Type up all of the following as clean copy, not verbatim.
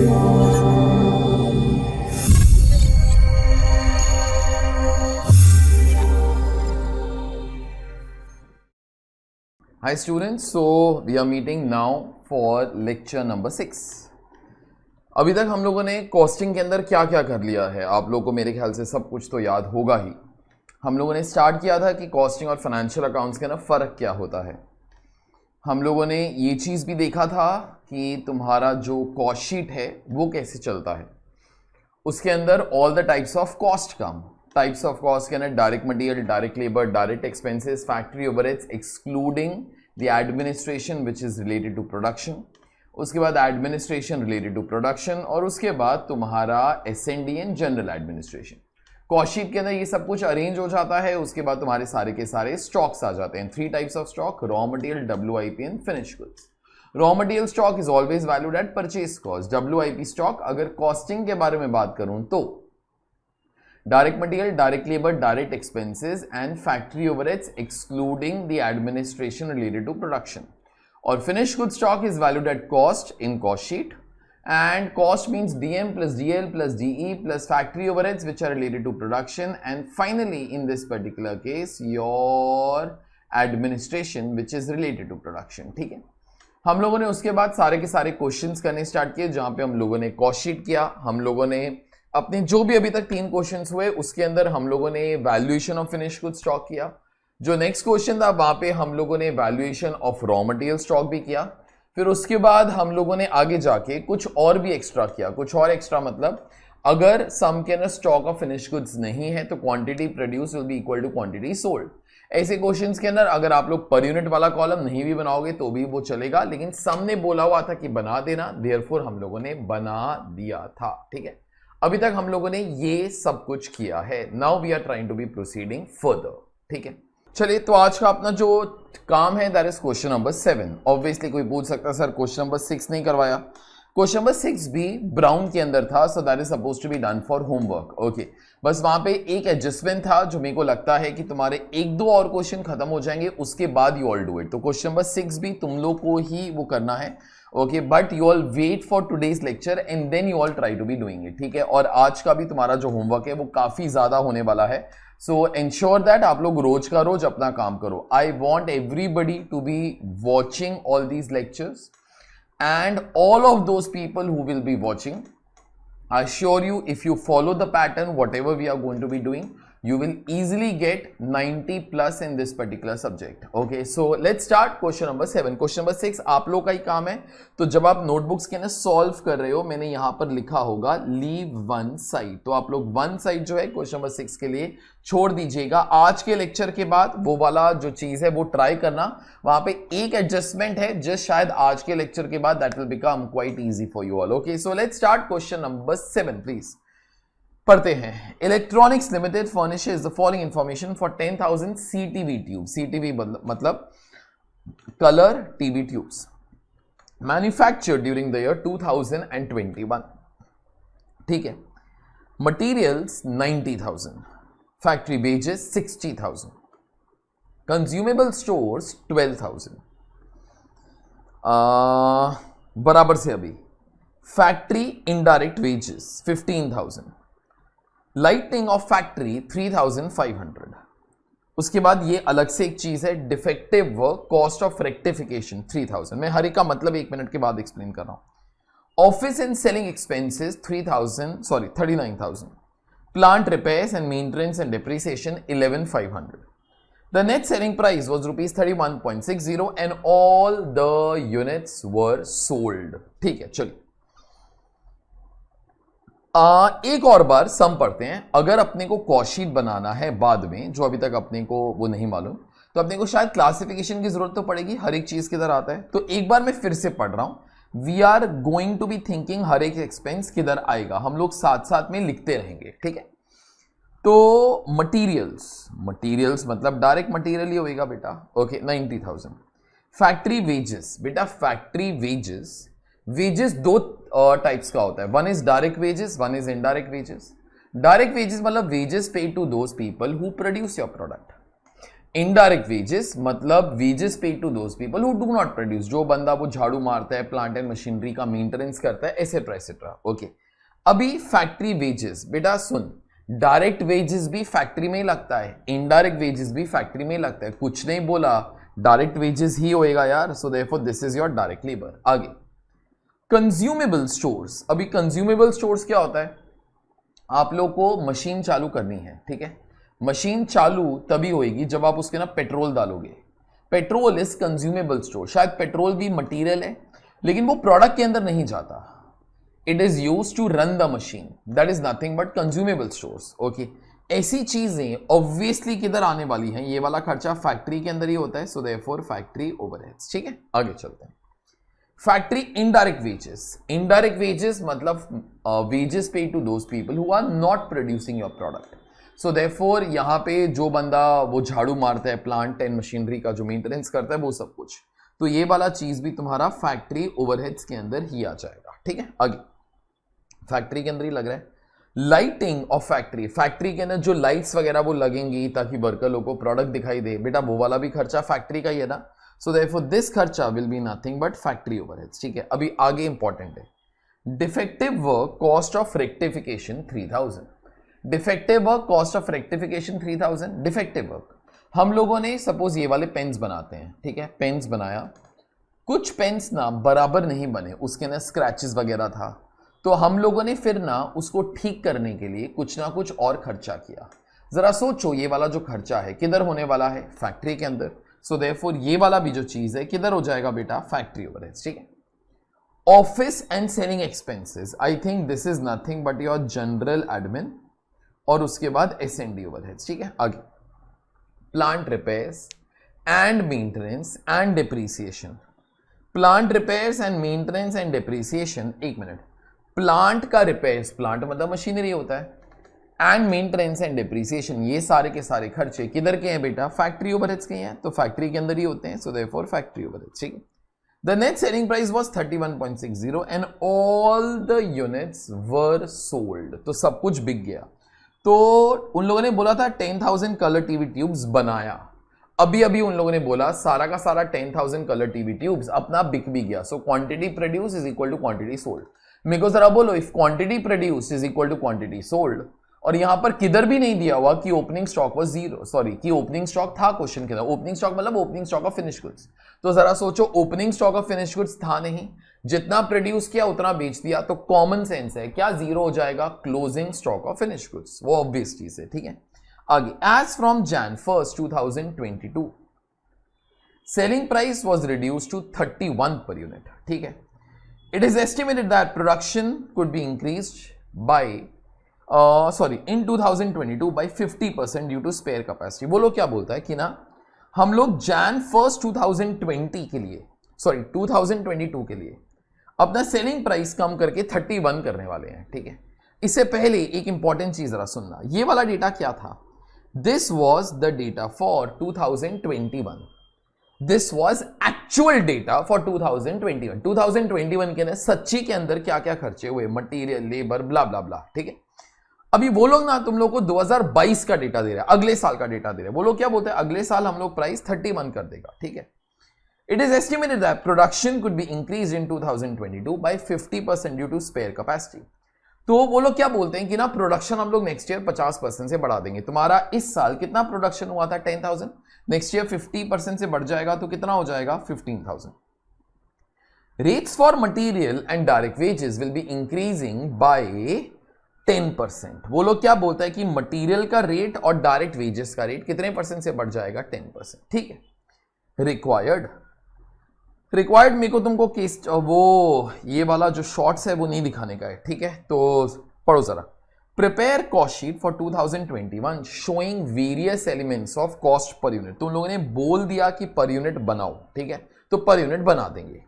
Hi students, so we are meeting now for lecture number 6. अभी तक हम लोगों ने कॉस्टिंग के अंदर क्या क्या कर लिया है, आप लोगों को मेरे ख्याल से सब कुछ तो याद होगा ही। हम लोगों ने स्टार्ट किया था कि कॉस्टिंग और फाइनेंशियल अकाउंट्स के अंदर फ़र्क क्या होता है। हम लोगों ने ये चीज़ भी देखा था कि तुम्हारा जो कॉस्ट शीट है वो कैसे चलता है। उसके अंदर all the types of cost come. Types of cost के अंदर direct material, direct labour, direct expenses, factory overheads excluding the administration which is related to production. उसके बाद एडमिनिस्ट्रेशन रिलेटेड टू प्रोडक्शन और उसके बाद तुम्हारा S&D and general administration. Cost sheet के अंदर ये सब कुछ अरेंज हो जाता है। उसके बाद तुम्हारे सारे के सारे स्टॉक्स आ जाते हैं। 3 types of stock, raw material, WIP and finish goods. Raw material stock is always valued at purchase cost. WIP stock अगर कॉस्टिंग के बारे में बात करूं तो direct material, direct labour, direct expenses and factory overheads excluding the administration related to production. और finish good stock is valued at cost in cost sheet and cost means DM plus DL plus DE plus factory overheads which are related to production and finally in this particular case your administration which is related to production। ठीक है, हम लोगों ने उसके बाद सारे के सारे क्वेश्चंस करने स्टार्ट किए जहां पे हम लोगों ने कॉस्ट शीट किया। हम लोगों ने अपने जो भी अभी तक 3 क्वेश्चंस हुए उसके अंदर हम लोगों ने valuation of finish good stock किया। जो नेक्स्ट क्वेश्चन था वहां पे हम लोगों ने valuation of raw material stock भी किया। फिर उसके बाद हम लोगों ने आगे जाके कुछ और भी एक्स्ट्रा किया। कुछ और एक्स्ट्रा मतलब अगर सम के अंदर स्टॉक ऑफ फिनिश गुड्स नहीं है तो quantity produce will be equal to quantity sold. ऐसे क्वेश्चंस के अंदर अगर आप लोग पर यूनिट वाला कॉलम नहीं भी बनाओगे तो भी वो चलेगा, लेकिन सम ने बोला हुआ था कि बना देना, देयरफॉर हम लोगों ने बना दिया था। ठीक है, अभी तक हम लोगों ने ये सब कुछ किया है। Now we are trying to be proceeding further. ठीक है, चलिए तो आज का अपना जो काम है that is question number 7। Obviously कोई पूछ सकता है सर क्वेश्चन नंबर 6 नहीं करवाया। क्वेश्चन नंबर 6 भी ब्राउन के अंदर था, so that is suppose to be done for homework. Okay, बस वहां पे एक एडजस्टमेंट था जो मेरे को लगता है कि तुम्हारे 1-2 और क्वेश्चन खत्म हो जाएंगे उसके बाद यू ऑल डू इट। तो क्वेश्चन नंबर 6 भी तुम लोग को ही वो करना है। Okay, but you all wait for today's lecture and then you all try to be doing it. ठीक है, और आज का भी तुम्हारा जो होमवर्क है वो काफी ज्यादा होने वाला है। सो एंश्योर दैट आप लोग रोज का रोज अपना काम करो। I want everybody to be watching all these lectures and all of those people who will be watching, I assure you if you follow the pattern whatever we are going to be doing you will easily get 90 plus in this particular subject। okay, so let's start question number 7। question number 6 आप लोग का ही काम है। तो जब आप notebooks के ना सॉल्व कर रहे हो मैंने यहां पर लिखा होगा लीव वन साइड, तो आप लोग वन साइड जो है क्वेश्चन नंबर 6 के लिए छोड़ दीजिएगा। आज के लेक्चर के बाद वो वाला जो चीज है वो ट्राई करना। वहां पे एक एडजस्टमेंट है जस्ट शायद आज के लेक्चर के बाद that will become quite easy for you all. Okay, so let's start question number 7 please. पढ़ते हैं। Electronics limited furnishes the following information for 10,000 CTV tube. CTV मतलब colour TV tubes manufactured during the year 2021। ठीक है, materials 90,000, factory wages 60,000, consumable stores 12,000। बराबर से अभी factory indirect wages 15,000, lighting of factory 3,500। उसके बाद ये अलग से एक चीज है defective work cost of rectification 3,000। मैं हर एक का मतलब 1 मिनट के बाद एक्सप्लेन कर रहा हूं। Office and selling expenses 39,000, plant repairs and maintenance and depreciation 11,500। The net selling price was rupees 31.60 and all the units were sold. ठीक है, चलिए एक और बार सम पढ़ते हैं। अगर अपने को कॉस्ट शीट बनाना है बाद में, जो अभी तक अपने को वो नहीं मालूम, तो अपने को शायद क्लासिफिकेशन की जरूरत तो पड़ेगी, हर एक चीज किधर आता है। तो एक बार मैं फिर से पढ़ रहा हूं। We are going to be thinking हर एक एक्सपेंस किधर आएगा, हम लोग साथ साथ में लिखते रहेंगे। ठीक है, तो मटीरियल्स मतलब डायरेक्ट मटीरियल ही होगा बेटा। ओके, 90,000। फैक्ट्री वेजेस, बेटा फैक्ट्री वेजेस 2 टाइप्स का होता है। One is direct wages, one is indirect wages. Direct wages मतलब wages paid to those people who produce your product. Indirect wages मतलब wages paid to those people who do not produce, जो बंदा वो झाड़ू मारता है, प्लांट एंड मशीनरी का maintenance करता है, एसेट्रा एसेट्रा। ओके, अभी फैक्ट्री वेजेस, बेटा सुन, डायरेक्ट वेजेस भी फैक्ट्री में ही लगता है, इनडायरेक्ट वेजेस भी फैक्ट्री में ही लगता है, कुछ नहीं बोला, डायरेक्ट वेजेस ही होएगा यार, so therefore this is your direct labour. आगे कंज्यूमेबल स्टोर्स, अभी कंज्यूमेबल स्टोर्स क्या होता है, आप लोग को मशीन चालू करनी है, ठीक है, मशीन चालू तभी होएगी जब आप उसके ना पेट्रोल डालोगे, पेट्रोल इज कंज्यूमेबल स्टोर, शायद पेट्रोल भी मटेरियल है लेकिन वो प्रोडक्ट के अंदर नहीं जाता, it is use to run the machine, that is nothing but consumable stores. Okay, ऐसी चीजें ऑब्वियसली किधर आने वाली हैं, ये वाला खर्चा फैक्ट्री के अंदर ही होता है, सो देयरफॉर फैक्ट्री ओवरहेड्स। ठीक है, आगे चलते हैं। Factory indirect wages, indirect wages मतलब wages paid to those people who are not producing your product, so therefore यहां पे जो बंदा वो झाड़ू मारता है, प्लांट एंड मशीनरी का जो मेंटेनेंस करता है, वो सब कुछ, तो ये वाला चीज भी तुम्हारा फैक्ट्री ओवरहेड्स के अंदर ही आ जाएगा। ठीक है, आगे फैक्ट्री के अंदर ही लग रहा है। लाइटिंग ऑफ फैक्ट्री, फैक्ट्री के अंदर जो लाइट्स वगैरह वो लगेंगी ताकि वर्कर लोग को प्रोडक्ट दिखाई दे, बेटा वो वाला भी खर्चा फैक्ट्री का ही है ना, सो देयरफॉर दिस खर्चा will be nothing but factory overheads. ठीक है, अभी आगे इंपॉर्टेंट है, defective work cost of rectification 3000, defective work cost of rectification 3000। Defective work, हम लोगों ने सपोज ये वाले पेन्स बनाते हैं, ठीक है, पेन्स बनाया, कुछ पेन्स ना बराबर नहीं बने, उसके ना स्क्रैचेस वगैरह था, तो हम लोगों ने फिर ना उसको ठीक करने के लिए कुछ ना कुछ और खर्चा किया। जरा सोचो, ये वाला जो खर्चा है किधर होने वाला है, फैक्ट्री के अंदर, सो देयरफॉर ये वाला भी जो चीज है किधर हो जाएगा बेटा, फैक्ट्री ओवरहेड्स। ठीक है, office and selling expenses, I think this is nothing but your general admin, और उसके बाद S&D ओवरहेड्स। ठीक है, आगे plant repairs and maintenance and depreciation, plant repairs and maintenance and depreciation, एक मिनट, प्लांट का रिपेयर्स, प्लांट मतलब machinery होता है, एंड मेंटेनेंस एंड डिप्रीसिएशन, ये सारे के सारे खर्चे किधर के हैं बेटा, फैक्ट्री ओवरहेड्स के हैं, तो फैक्ट्री के अंदर ही होते हैं, सो देयरफॉर फैक्ट्री ओवरहेड्स। ठीक है, the net selling price was 31.60 and all the units were sold, तो सब कुछ बिक गया। तो उन लोगों ने बोला था 10,000 कलर टीवी ट्यूब्स बनाया, अभी अभी उन लोगों ने बोला सारा का सारा 10,000 कलर टीवी ट्यूब्स अपना बिक भी गया, so quantity produce is equal to quantity sold. मेरे को जरा बोलो, if quantity produce is equal to quantity sold, और यहां पर किधर भी नहीं दिया हुआ कि opening stock was zero, sorry कि ओपनिंग स्टॉक था, क्वेश्चन के अंदर ओपनिंग स्टॉक मतलब opening stock of finish goods, तो जरा सोचो opening stock of finish goods था नहीं, जितना प्रोड्यूस किया उतना बेच दिया, तो कॉमन सेंस है क्या जीरो हो जाएगा, closing stock of finish goods, वो ऑब्वियस चीज है। ठीक है, आगे as from Jan 1st 2022 selling price was reduced to 31 per unit. ठीक है, it is estimated that production could be increased by in 2022 by 50% due to spare capacity। वो लोग क्या बोलता है कि ना हम लोग Jan 1st 2020 के लिए 2022 के लिए अपना सेलिंग प्राइस कम करके 31 करने वाले हैं। ठीक है, इससे पहले एक इंपॉर्टेंट चीज जरा सुनना, ये वाला डेटा क्या था, this was the data for 2021, this was actual data for 2021। 2021 के अंदर सच्ची के अंदर क्या क्या खर्चे हुए, मटेरियल, लेबर, ब्ला ब्ला ब्ला। ठीक है, अभी वो लोग ना तुम लोग को 2022 का डेटा दे रहा है, अगले साल का डेटा दे रहे हैं, वो लोग क्या बोलते हैं, अगले साल हम लोग प्राइस 31 कर देगा। ठीक है, it is estimated that production could be increase in 2022 by 50% due to spare capacity. तो वो लोग क्या बोलते हैं कि ना प्रोडक्शन हम लोग नेक्स्ट ईयर 50% से बढ़ा देंगे। तुम्हारा इस साल कितना प्रोडक्शन हुआ था, 10,000, नेक्स्ट ईयर 50% से बढ़ जाएगा तो कितना हो जाएगा, 15,000। Rates for material and direct wages will be increasing by 10%। वो लोग क्या बोलता है कि मटेरियल का रेट और डायरेक्ट वेजेस का रेट कितने परसेंट से बढ़ जाएगा, 10%। ठीक है, रिक्वायर्ड मेरे को तुमको केस वो ये वाला जो शॉर्ट्स है वो नहीं दिखाने का है। ठीक है, तो पढ़ो जरा, prepare cost sheet for 2021 showing various elements of cost per unit. तुम लोगों ने बोल दिया कि पर यूनिट बनाओ, ठीक है, तो पर यूनिट बना देंगे।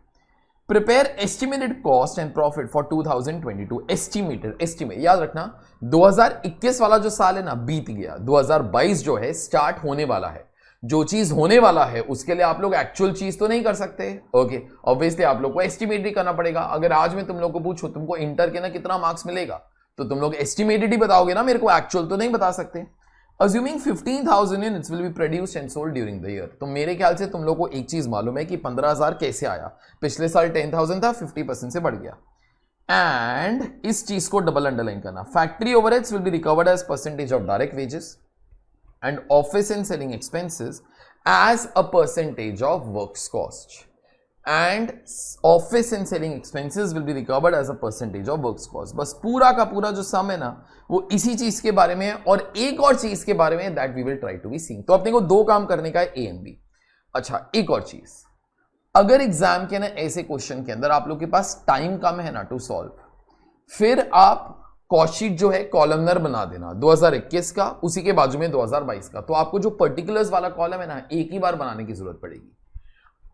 Prepare estimated cost and profit for 2022, estimate याद रखना, 2021 वाला जो साल है ना बीत गया, 2022 जो है स्टार्ट होने वाला है। जो चीज होने वाला है उसके लिए आप लोग एक्चुअल चीज तो नहीं कर सकते, ओके, ऑब्वियसली आप लोग को एस्टिमेट भी करना पड़ेगा। अगर आज मैं तुम लोग को पूछूं तुमको इंटर के ना कितना मार्क्स मिलेगा, तो तुम लोग एस्टिमेटेड ही बताओगे ना मेरे को, एक्चुअल तो नहीं बता सकते। Assuming 15,000 units will be produced and sold during the year. तो मेरे ख्याल से तुम लोग को एक चीज मालूम है कि 15,000 कैसे आया. पिछले साल 10,000 था, 50% से बढ़ गया. एंड इस चीज को डबल अंडरलाइन करना. Factory overheads will be recovered as percentage of direct wages and office and selling expenses as a percentage of works cost. And office and selling expenses will be recovered as a percentage of works cost. बस पूरा का पूरा जो सम है ना वो इसी चीज के बारे में है और एक और चीज के बारे में that we will try to be seeing. तो अपने को दो काम करने का है, ए एंड बी. अच्छा, एक और चीज, अगर एग्जाम के ना ऐसे क्वेश्चन के अंदर आप लोग के पास टाइम कम है ना टू सॉल्व, फिर आप कॉस्ट शीट जो है कॉलमनर बना देना 2021 का, उसी के बाजू में 2022 का. तो आपको जो पर्टिकुलर्स वाला कॉलम है ना एक ही बार बनाने की जरूरत पड़ेगी.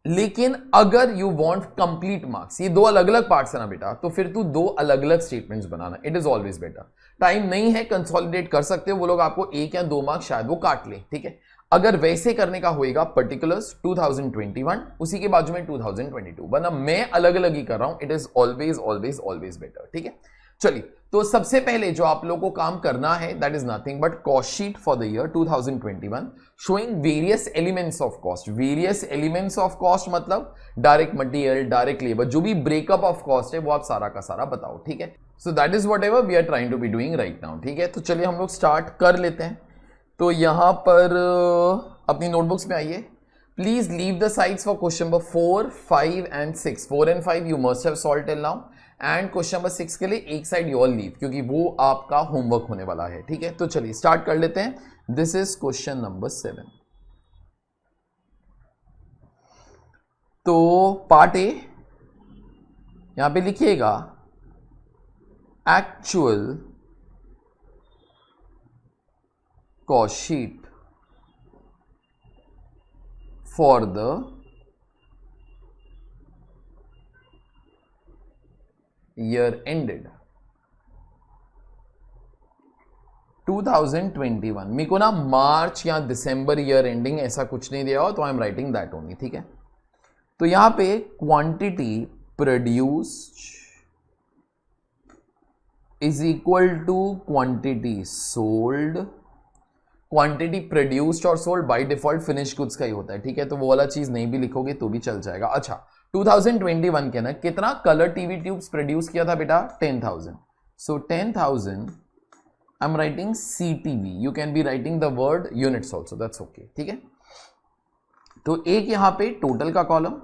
लेकिन अगर यू वांट कंप्लीट मार्क्स, ये दो अलग अलग पार्ट्स है ना बेटा, तो फिर तू दो अलग अलग statements banana. It is always better. Time नहीं है, कंसोलिडेट कर सकते हो, वो लोग आपको 1 या 2 मार्क्स शायद वो काट ले. ठीक है, अगर वैसे करने का होएगा पर्टिकुलर्स 2021 उसी के बाजू में 2022, वरना मैं अलग अलग ही कर रहा हूं. It is always always always better. ठीक है, चलिए. तो सबसे पहले जो आप लोगों को काम करना है that is nothing but cost sheet for the year 2021 showing various elements of cost. Various elements of cost मतलब डायरेक्ट मटेरियल, डायरेक्ट लेबर, जो भी ब्रेकअप ऑफ कॉस्ट है वो आप सारा का सारा बताओ. ठीक है, so that is whatever we are trying to be doing right now. ठीक है, तो चलिए हम लोग स्टार्ट कर लेते हैं. तो यहां पर अपनी नोटबुक्स में आइए. Please leave the sides for question number 4, 5 and 6. 4 and 5 you must have solved till now and question number 6 के लिए एक साइड यू ऑल लीव, क्योंकि वो आपका होमवर्क होने वाला है. ठीक है, तो चलिए स्टार्ट कर लेते हैं. This is question number 7. तो पार्ट ए यहां पे लिखिएगा actual cost sheet for the year ended 2021. मेरे को ना मार्च या दिसंबर ईयर एंडिंग ऐसा कुछ नहीं दिया हो, तो I am writing that only. ठीक है, तो यहां पे quantity produced is equal to quantity sold. Quantity produced और sold by default finish goods का ही होता है. ठीक है, तो वो वाला चीज नहीं भी लिखोगे तो भी चल जाएगा. अच्छा, 2021 के ना कितना कलर टीवी ट्यूब्स प्रोड्यूस किया था बेटा? 10,000. सो 10,000 आई am writing CTV. You can be writing the word units also, that's okay. ठीक है, तो एक यहां पे टोटल का कॉलम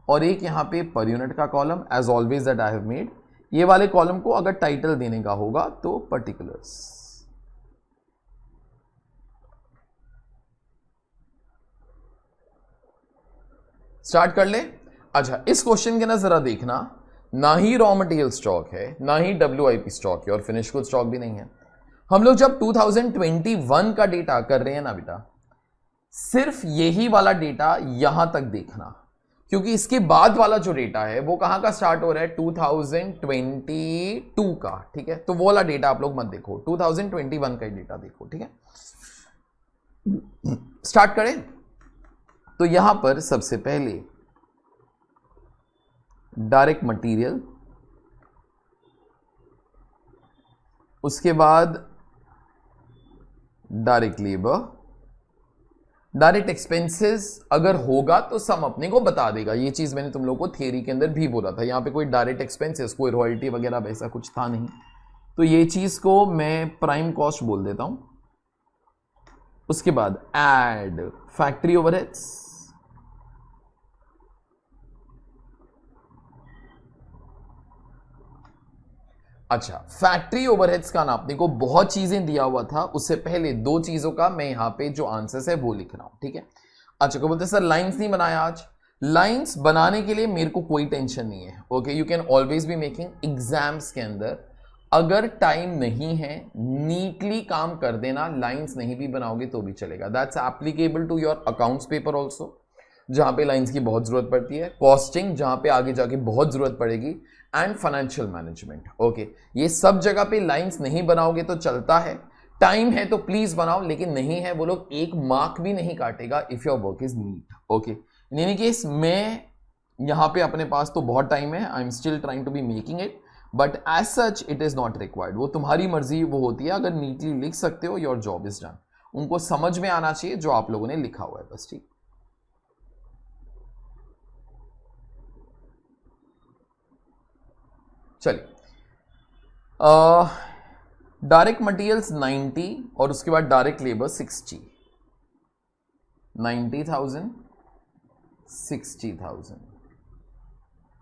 और एक यहां पे पर यूनिट का column as always that I have made. ये वाले कॉलम को अगर टाइटल देने का होगा तो पर्टिकुलर्स. स्टार्ट कर ले. अच्छा, इस क्वेश्चन के ना जरा देखना, ना ही रॉ मटेरियल स्टॉक है, ना ही WIP स्टॉक है और फिनिश गुड स्टॉक भी नहीं है. हम लोग जब 2021 का डेटा कर रहे हैं ना बेटा, सिर्फ यही वाला डेटा यहां तक देखना, क्योंकि इसके बाद वाला जो डेटा है वो कहां का स्टार्ट हो रहा है? 2022 का. ठीक है, तो वो वाला डेटा आप लोग मत देखो, 2021 का ही डेटा देखो. ठीक है, स्टार्ट करें. तो यहां पर सबसे पहले डायरेक्ट मटेरियल, उसके बाद डायरेक्ट लेबर, डायरेक्ट एक्सपेंसेस अगर होगा तो सम अपने को बता देगा. ये चीज मैंने तुम लोगों को थियरी के अंदर भी बोला था. यहां पे कोई डायरेक्ट एक्सपेंसेस, कोई रॉयल्टी वगैरह वैसा कुछ था नहीं, तो ये चीज को मैं प्राइम कॉस्ट बोल देता हूं. उसके बाद एड फैक्ट्री ओवरहेड्स, अच्छा, फैक्ट्री ओवरहेड्स का नापने को बहुत चीजें दिया हुआ था, उससे पहले दो चीजों का मैं यहां पे जो आंसर्स है वो लिख रहा हूं. ठीक है, अच्छा, को बोलते सर लाइंस नहीं बनाया आज. लाइंस बनाने के लिए मेरे को कोई टेंशन नहीं है. Okay, you can always be making. Exams के अंदर अगर टाइम नहीं है, नीटली काम कर देना, लाइंस नहीं भी बनाओगे तो भी चलेगा. That's applicable to your accounts paper also, जहां पे लाइंस की बहुत जरूरत पड़ती है. कॉस्टिंग जहां पे आगे जाके बहुत जरूरत पड़ेगी, एंड फाइनेंशियल मैनेजमेंट. ओके, ये सब जगह पे लाइंस नहीं बनाओगे तो चलता है. टाइम है तो प्लीज बनाओ, लेकिन नहीं है वो लोग एक मार्क भी नहीं काटेगा if your work is neat. Okay, in any case मैं यहां पे अपने पास तो बहुत टाइम है, I am still trying to be making it, but as such it is not required. वो तुम्हारी मर्जी वो होती है. अगर नीटली लिख सकते हो योर जॉब इज डन. उनको समझ में आना चाहिए जो आप लोगों ने लिखा हुआ है बस। ठीक, चलिए, डायरेक्ट मटेरियल्स 90 और उसके बाद डायरेक्ट लेबर 60, 90,000 60,000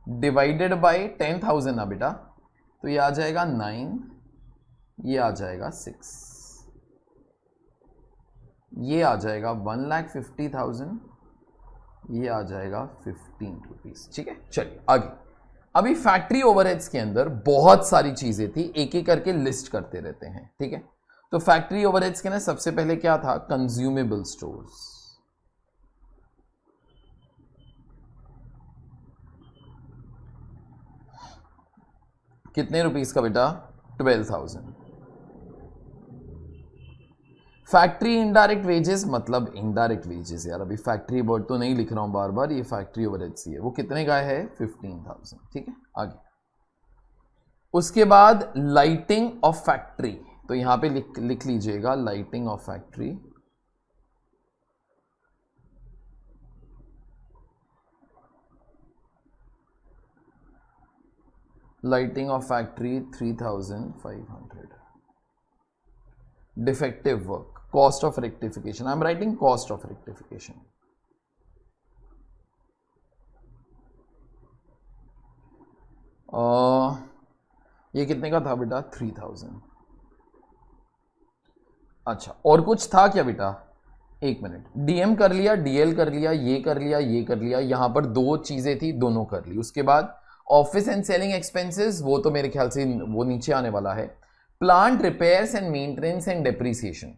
डिवाइडेड बाय 10,000 ना बेटा, तो ये आ जाएगा 9, ये आ जाएगा 6, ये आ जाएगा 1,50,000, ये आ जाएगा 15 रुपीज। ठीक है, चलिए आगे। अभी फैक्ट्री ओवरहेड्स के अंदर बहुत सारी चीजें थी, एक एक करके लिस्ट करते रहते हैं। ठीक है, तो फैक्ट्री ओवरहेड्स के अंदर सबसे पहले क्या था? Consumable stores. कितने रुपीस का बेटा? 12,000। फैक्ट्री इनडायरेक्ट वेजेस मतलब इनडायरेक्ट वेजेस, यार अभी फैक्ट्री वर्ड तो नहीं लिख रहा हूं बार बार, ये फैक्ट्री ओवरहेड्स ही है। वो कितने का है? 15,000। ठीक है, आगे। उसके बाद लाइटिंग ऑफ फैक्ट्री, तो यहां पे लिख लीजिएगा lighting of factory. Lighting of factory 3,500। Defective work, cost of rectification, I am writing cost of rectification. ये कितने का था बेटा? 3,000। अच्छा, और कुछ था क्या बेटा? एक मिनट, डीएम कर लिया, डीएल कर लिया, ये कर लिया, ये कर लिया, यहां पर दो चीजें थी, दोनों कर ली। उसके बाद ऑफिस एंड सेलिंग एक्सपेंसेस, वो तो मेरे ख्याल से वो नीचे आने वाला है। Plant repairs and maintenance and depreciation,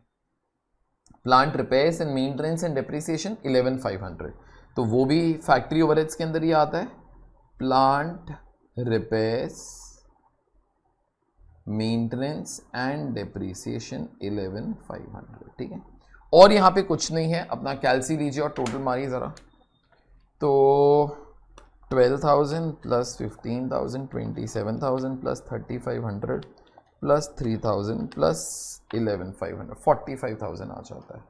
plant repairs and maintenance and depreciation 11,500, तो वो भी फैक्ट्री ओवरहेड्स के अंदर ही आता है। Plant repairs maintenance and depreciation 11,500। ठीक है, और यहां पे कुछ नहीं है, अपना कैलसी लीजिए और टोटल मारिए जरा। तो 12,000 प्लस 15,000 27,000 प्लस 3,500 प्लस 3,000 प्लस 11,500 45,000 आ जाता है।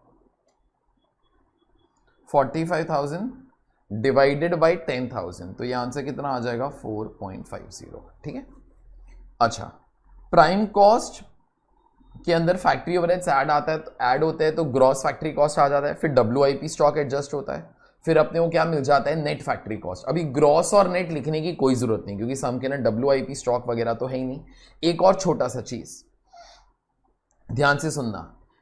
45,000 डिवाइडेड बाय 10,000, तो ये आंसर कितना आ जाएगा? 4.50। ठीक है, अच्छा। प्राइम कॉस्ट के अंदर फैक्ट्री ओवरहेड्स ऐड आता है, तो ऐड होते हैं तो ग्रॉस फैक्ट्री कॉस्ट आ जाता है, फिर WIP स्टॉक एडजस्ट होता है, फिर अपने को क्या मिल जाता है? Net factory cost. अभी ग्रॉस और नेट लिखने की कोई जरूरत नहीं, क्योंकि सम के ना WIP स्टॉक वगैरह तो है ही नहीं। एक और छोटा सा चीज ध्यान से सुनना,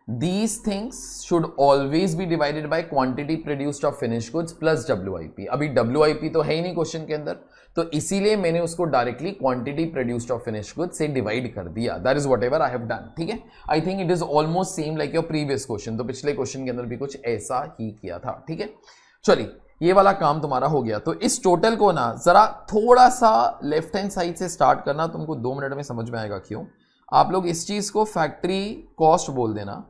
these things should always be divided by quantity produced of finish goods plus WIP। अभी WIP तो है ही नहीं क्वेश्चन के अंदर, तो इसीलिए मैंने उसको directly quantity produced of finish goods से डिवाइड कर दिया। That is what ever I have done. ठीक है, I think it is almost same like your previous question, तो पिछले क्वेश्चन के अंदर भी कुछ ऐसा ही किया था। ठीक है, चलिए ये वाला काम तुम्हारा हो गया। तो इस टोटल को ना जरा थोड़ा सा लेफ्ट हैंड साइड से स्टार्ट करना, तुमको 2 मिनट में समझ में आएगा क्यों। आप लोग इस चीज को फैक्ट्री कॉस्ट बोल देना।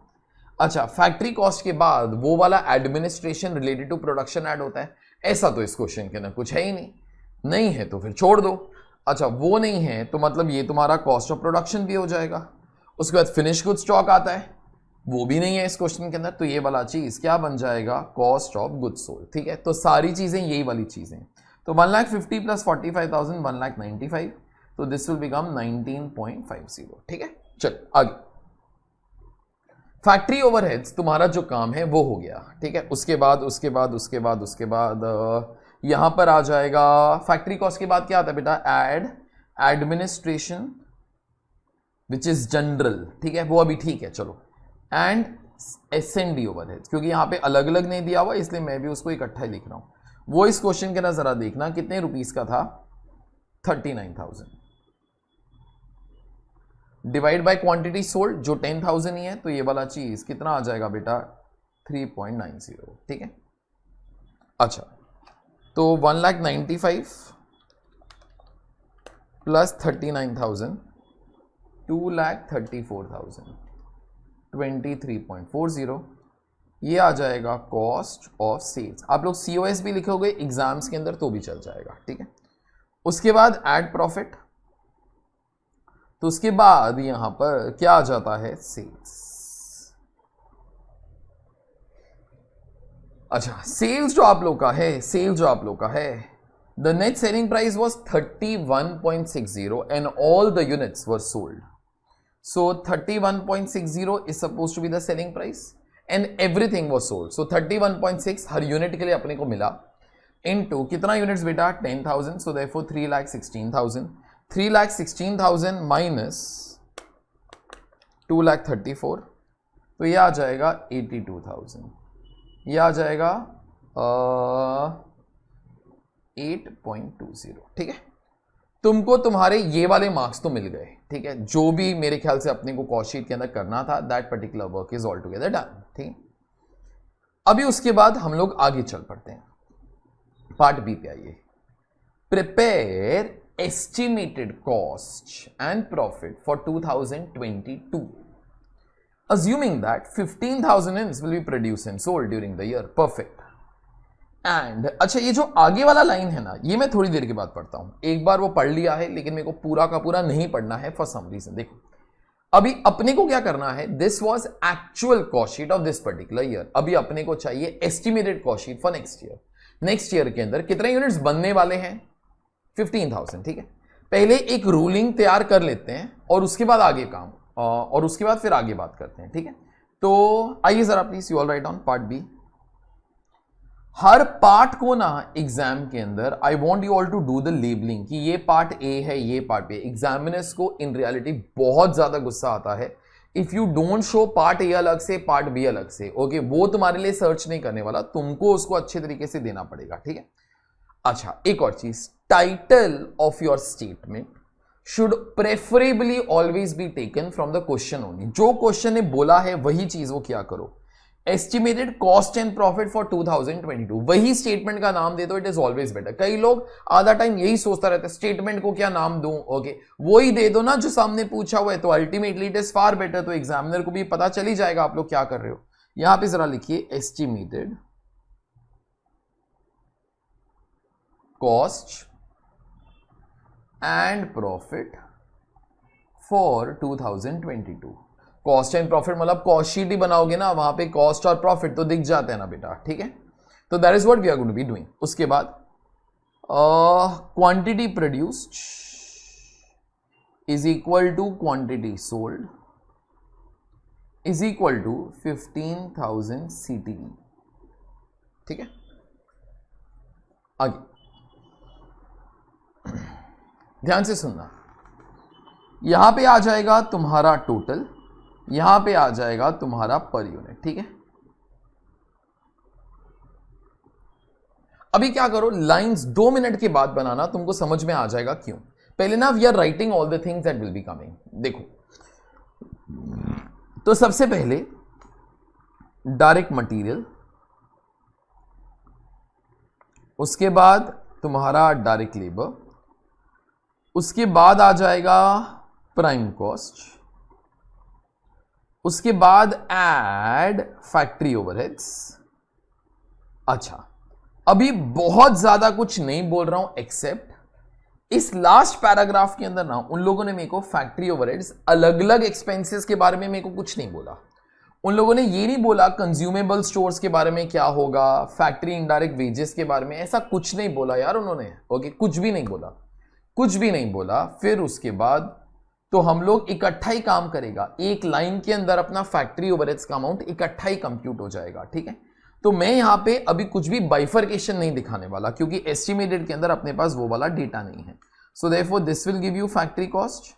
अच्छा, फैक्ट्री कॉस्ट के बाद वो वाला administration related to production add होता है, ऐसा तो इस क्वेश्चन के अंदर कुछ है ही नहीं। नहीं है तो फिर छोड़ दो। अच्छा, वो नहीं है तो मतलब ये तुम्हारा कॉस्ट ऑफ प्रोडक्शन भी हो जाएगा। उसके बाद फिनिश गुड स्टॉक आता है, वो भी नहीं है इस क्वेश्चन के अंदर, तो ये वाला चीज क्या बन जाएगा? Cost of goods sold. ठीक है, तो सारी चीजें यही वाली चीजें। तो 1,50,000 प्लस 45,000 1,95,000, तो दिस विल बिकम 19.50। ठीक है, चल आगे। फैक्ट्री ओवरहेड्स तुम्हारा जो काम है वो हो गया। ठीक है, उसके बाद यहां पर आ जाएगा फैक्ट्री कॉस्ट के बाद क्या आता है बेटा? Administration which is general. ठीक है, वो अभी ठीक है, चलो। एंड S&D ओवरहेड्स, क्योंकि यहां पे अलग अलग नहीं दिया हुआ इसलिए मैं भी उसको इकट्ठा ही लिख रहा हूं। वो इस क्वेश्चन के ना जरा देखना कितने रुपीस का था? 39,000 डिवाइड बाय क्वांटिटी सोल्ड जो 10,000 ही है, तो ये वाला चीज कितना आ जाएगा बेटा? 3.90। ठीक है, अच्छा, तो 1,95,000 प्लस 39,000 2,34,000 23.40, ये आ जाएगा कॉस्ट ऑफ सेल्स। आप लोग COS भी लिखोगे एग्जाम्स के अंदर तो भी चल जाएगा। ठीक है, उसके बाद एड प्रॉफिट, तो उसके बाद यहां पर क्या आ जाता है? सेल्स। अच्छा, सेल्स जो आप लोग का है, the net selling price was 31.60 and all the units were sold. So 31.60 is supposed to be the selling price and everything was sold. So 31.6 her unit के लिए अपने को मिला into कितना यूनिट्स बेटा 10,000. So therefore 3,16,000. 3,16,000 minus 2,34. तो ये आ जाएगा 82,000. ये आ जाएगा 8.20. ठीक है, तुमको तुम्हारे ये वाले मार्क्स तो मिल गए. ठीक है, जो भी मेरे ख्याल से अपने को कॉस्ट शीट के अंदर करना था, that particular work is all together done. ठीक, अभी उसके बाद हम लोग आगे चल पड़ते हैं. पार्ट बी पे आइए. Prepare estimated cost and profit for 2022 assuming that 15,000 units will be produced and sold during the year. Perfect. And अच्छा, ये जो आगे वाला लाइन है ना, ये मैं थोड़ी देर के बाद पढ़ता हूं. एक बार वो पढ़ लिया है, लेकिन मेरे को पूरा का पूरा नहीं पढ़ना है फॉर सम रीजन. देखो, अभी अपने को क्या करना है, this was actual cost sheet of this particular year. अभी अपने को चाहिए estimated cost sheet for next year. Next year के अंदर कितने यूनिट्स बनने वाले हैं? 15,000. ठीक है, पहले एक रूलिंग तैयार कर लेते हैं और उसके बाद आगे काम, और उसके बाद फिर आगे बात करते हैं. ठीक है, तो आइए जरा please you all write on part B. हर पार्ट को ना एग्जाम के अंदर I want you all to do the labelling कि ये पार्ट ए है, ये पार्ट बी. एग्जामिनर्स को इन रियलिटी बहुत ज्यादा गुस्सा आता है if you don't show part A अलग से, पार्ट बी अलग से. ओके, वो तुम्हारे लिए सर्च नहीं करने वाला, तुमको उसको अच्छे तरीके से देना पड़ेगा. ठीक है, अच्छा एक और चीज, title of your statement should preferably always be taken from the question only. जो क्वेश्चन ने बोला है वही चीज वो क्या करो, estimated cost and profit for 2022, वही स्टेटमेंट का नाम दे दो. It is always better. कई लोग आधा टाइम यही सोचता रहता है स्टेटमेंट को क्या नाम दूं. ओके, वो ही दे दो ना जो सामने पूछा हुआ है, तो ultimately it is far better. तो एग्जामिनर को भी पता चली जाएगा आप लोग क्या कर रहे हो. यहां पे जरा लिखिए estimated cost and profit for 2022. Cost and profit मतलब कॉस्ट शीट ही बनाओगे ना, वहां पे कॉस्ट और प्रॉफिट तो दिख जाते हैं ना बेटा. ठीक है, तो that is what we are going to be doing. उसके बाद quantity produced is equal to quantity sold is equal to 15,000 CTV. ठीक है, आगे ध्यान से सुनना. यहां पे आ जाएगा तुम्हारा टोटल, यहां पे आ जाएगा तुम्हारा पर यूनिट. ठीक है, अभी क्या करो, लाइंस 2 मिनट के बाद बनाना, तुमको समझ में आ जाएगा क्यों. पहले ना we are writing all the things that will be coming. देखो, तो सबसे पहले डायरेक्ट मटेरियल, उसके बाद तुम्हारा डायरेक्ट लेबर, उसके बाद आ जाएगा प्राइम कॉस्ट, उसके बाद ऐड फैक्ट्री ओवरहेड्स. अच्छा, अभी बहुत ज्यादा कुछ नहीं बोल रहा हूं, एक्सेप्ट इस लास्ट पैराग्राफ के अंदर ना उन लोगों ने मेरे को फैक्ट्री ओवरहेड्स, अलग अलग एक्सपेंसेस के बारे में मेरे को कुछ नहीं बोला. उन लोगों ने ये नहीं बोला कंज्यूमेबल स्टोर्स के बारे में क्या होगा, फैक्ट्री इनडायरेक्ट वेजेस के बारे में, ऐसा कुछ नहीं बोला यार उन्होंने. ओके, कुछ भी नहीं बोला, कुछ भी नहीं बोला. फिर उसके बाद तो हम लोग इकट्ठा ही काम करेगा, एक लाइन के अंदर अपना फैक्ट्री ओवरहेड्स का अमाउंट इकट्ठा ही कंप्यूट हो जाएगा. ठीक है, तो मैं यहां पे अभी कुछ भी बाइफर्केशन नहीं दिखाने वाला, क्योंकि एस्टिमेटेड के अंदर अपने पास वो वाला डेटा नहीं है. So therefore this will give you factory cost.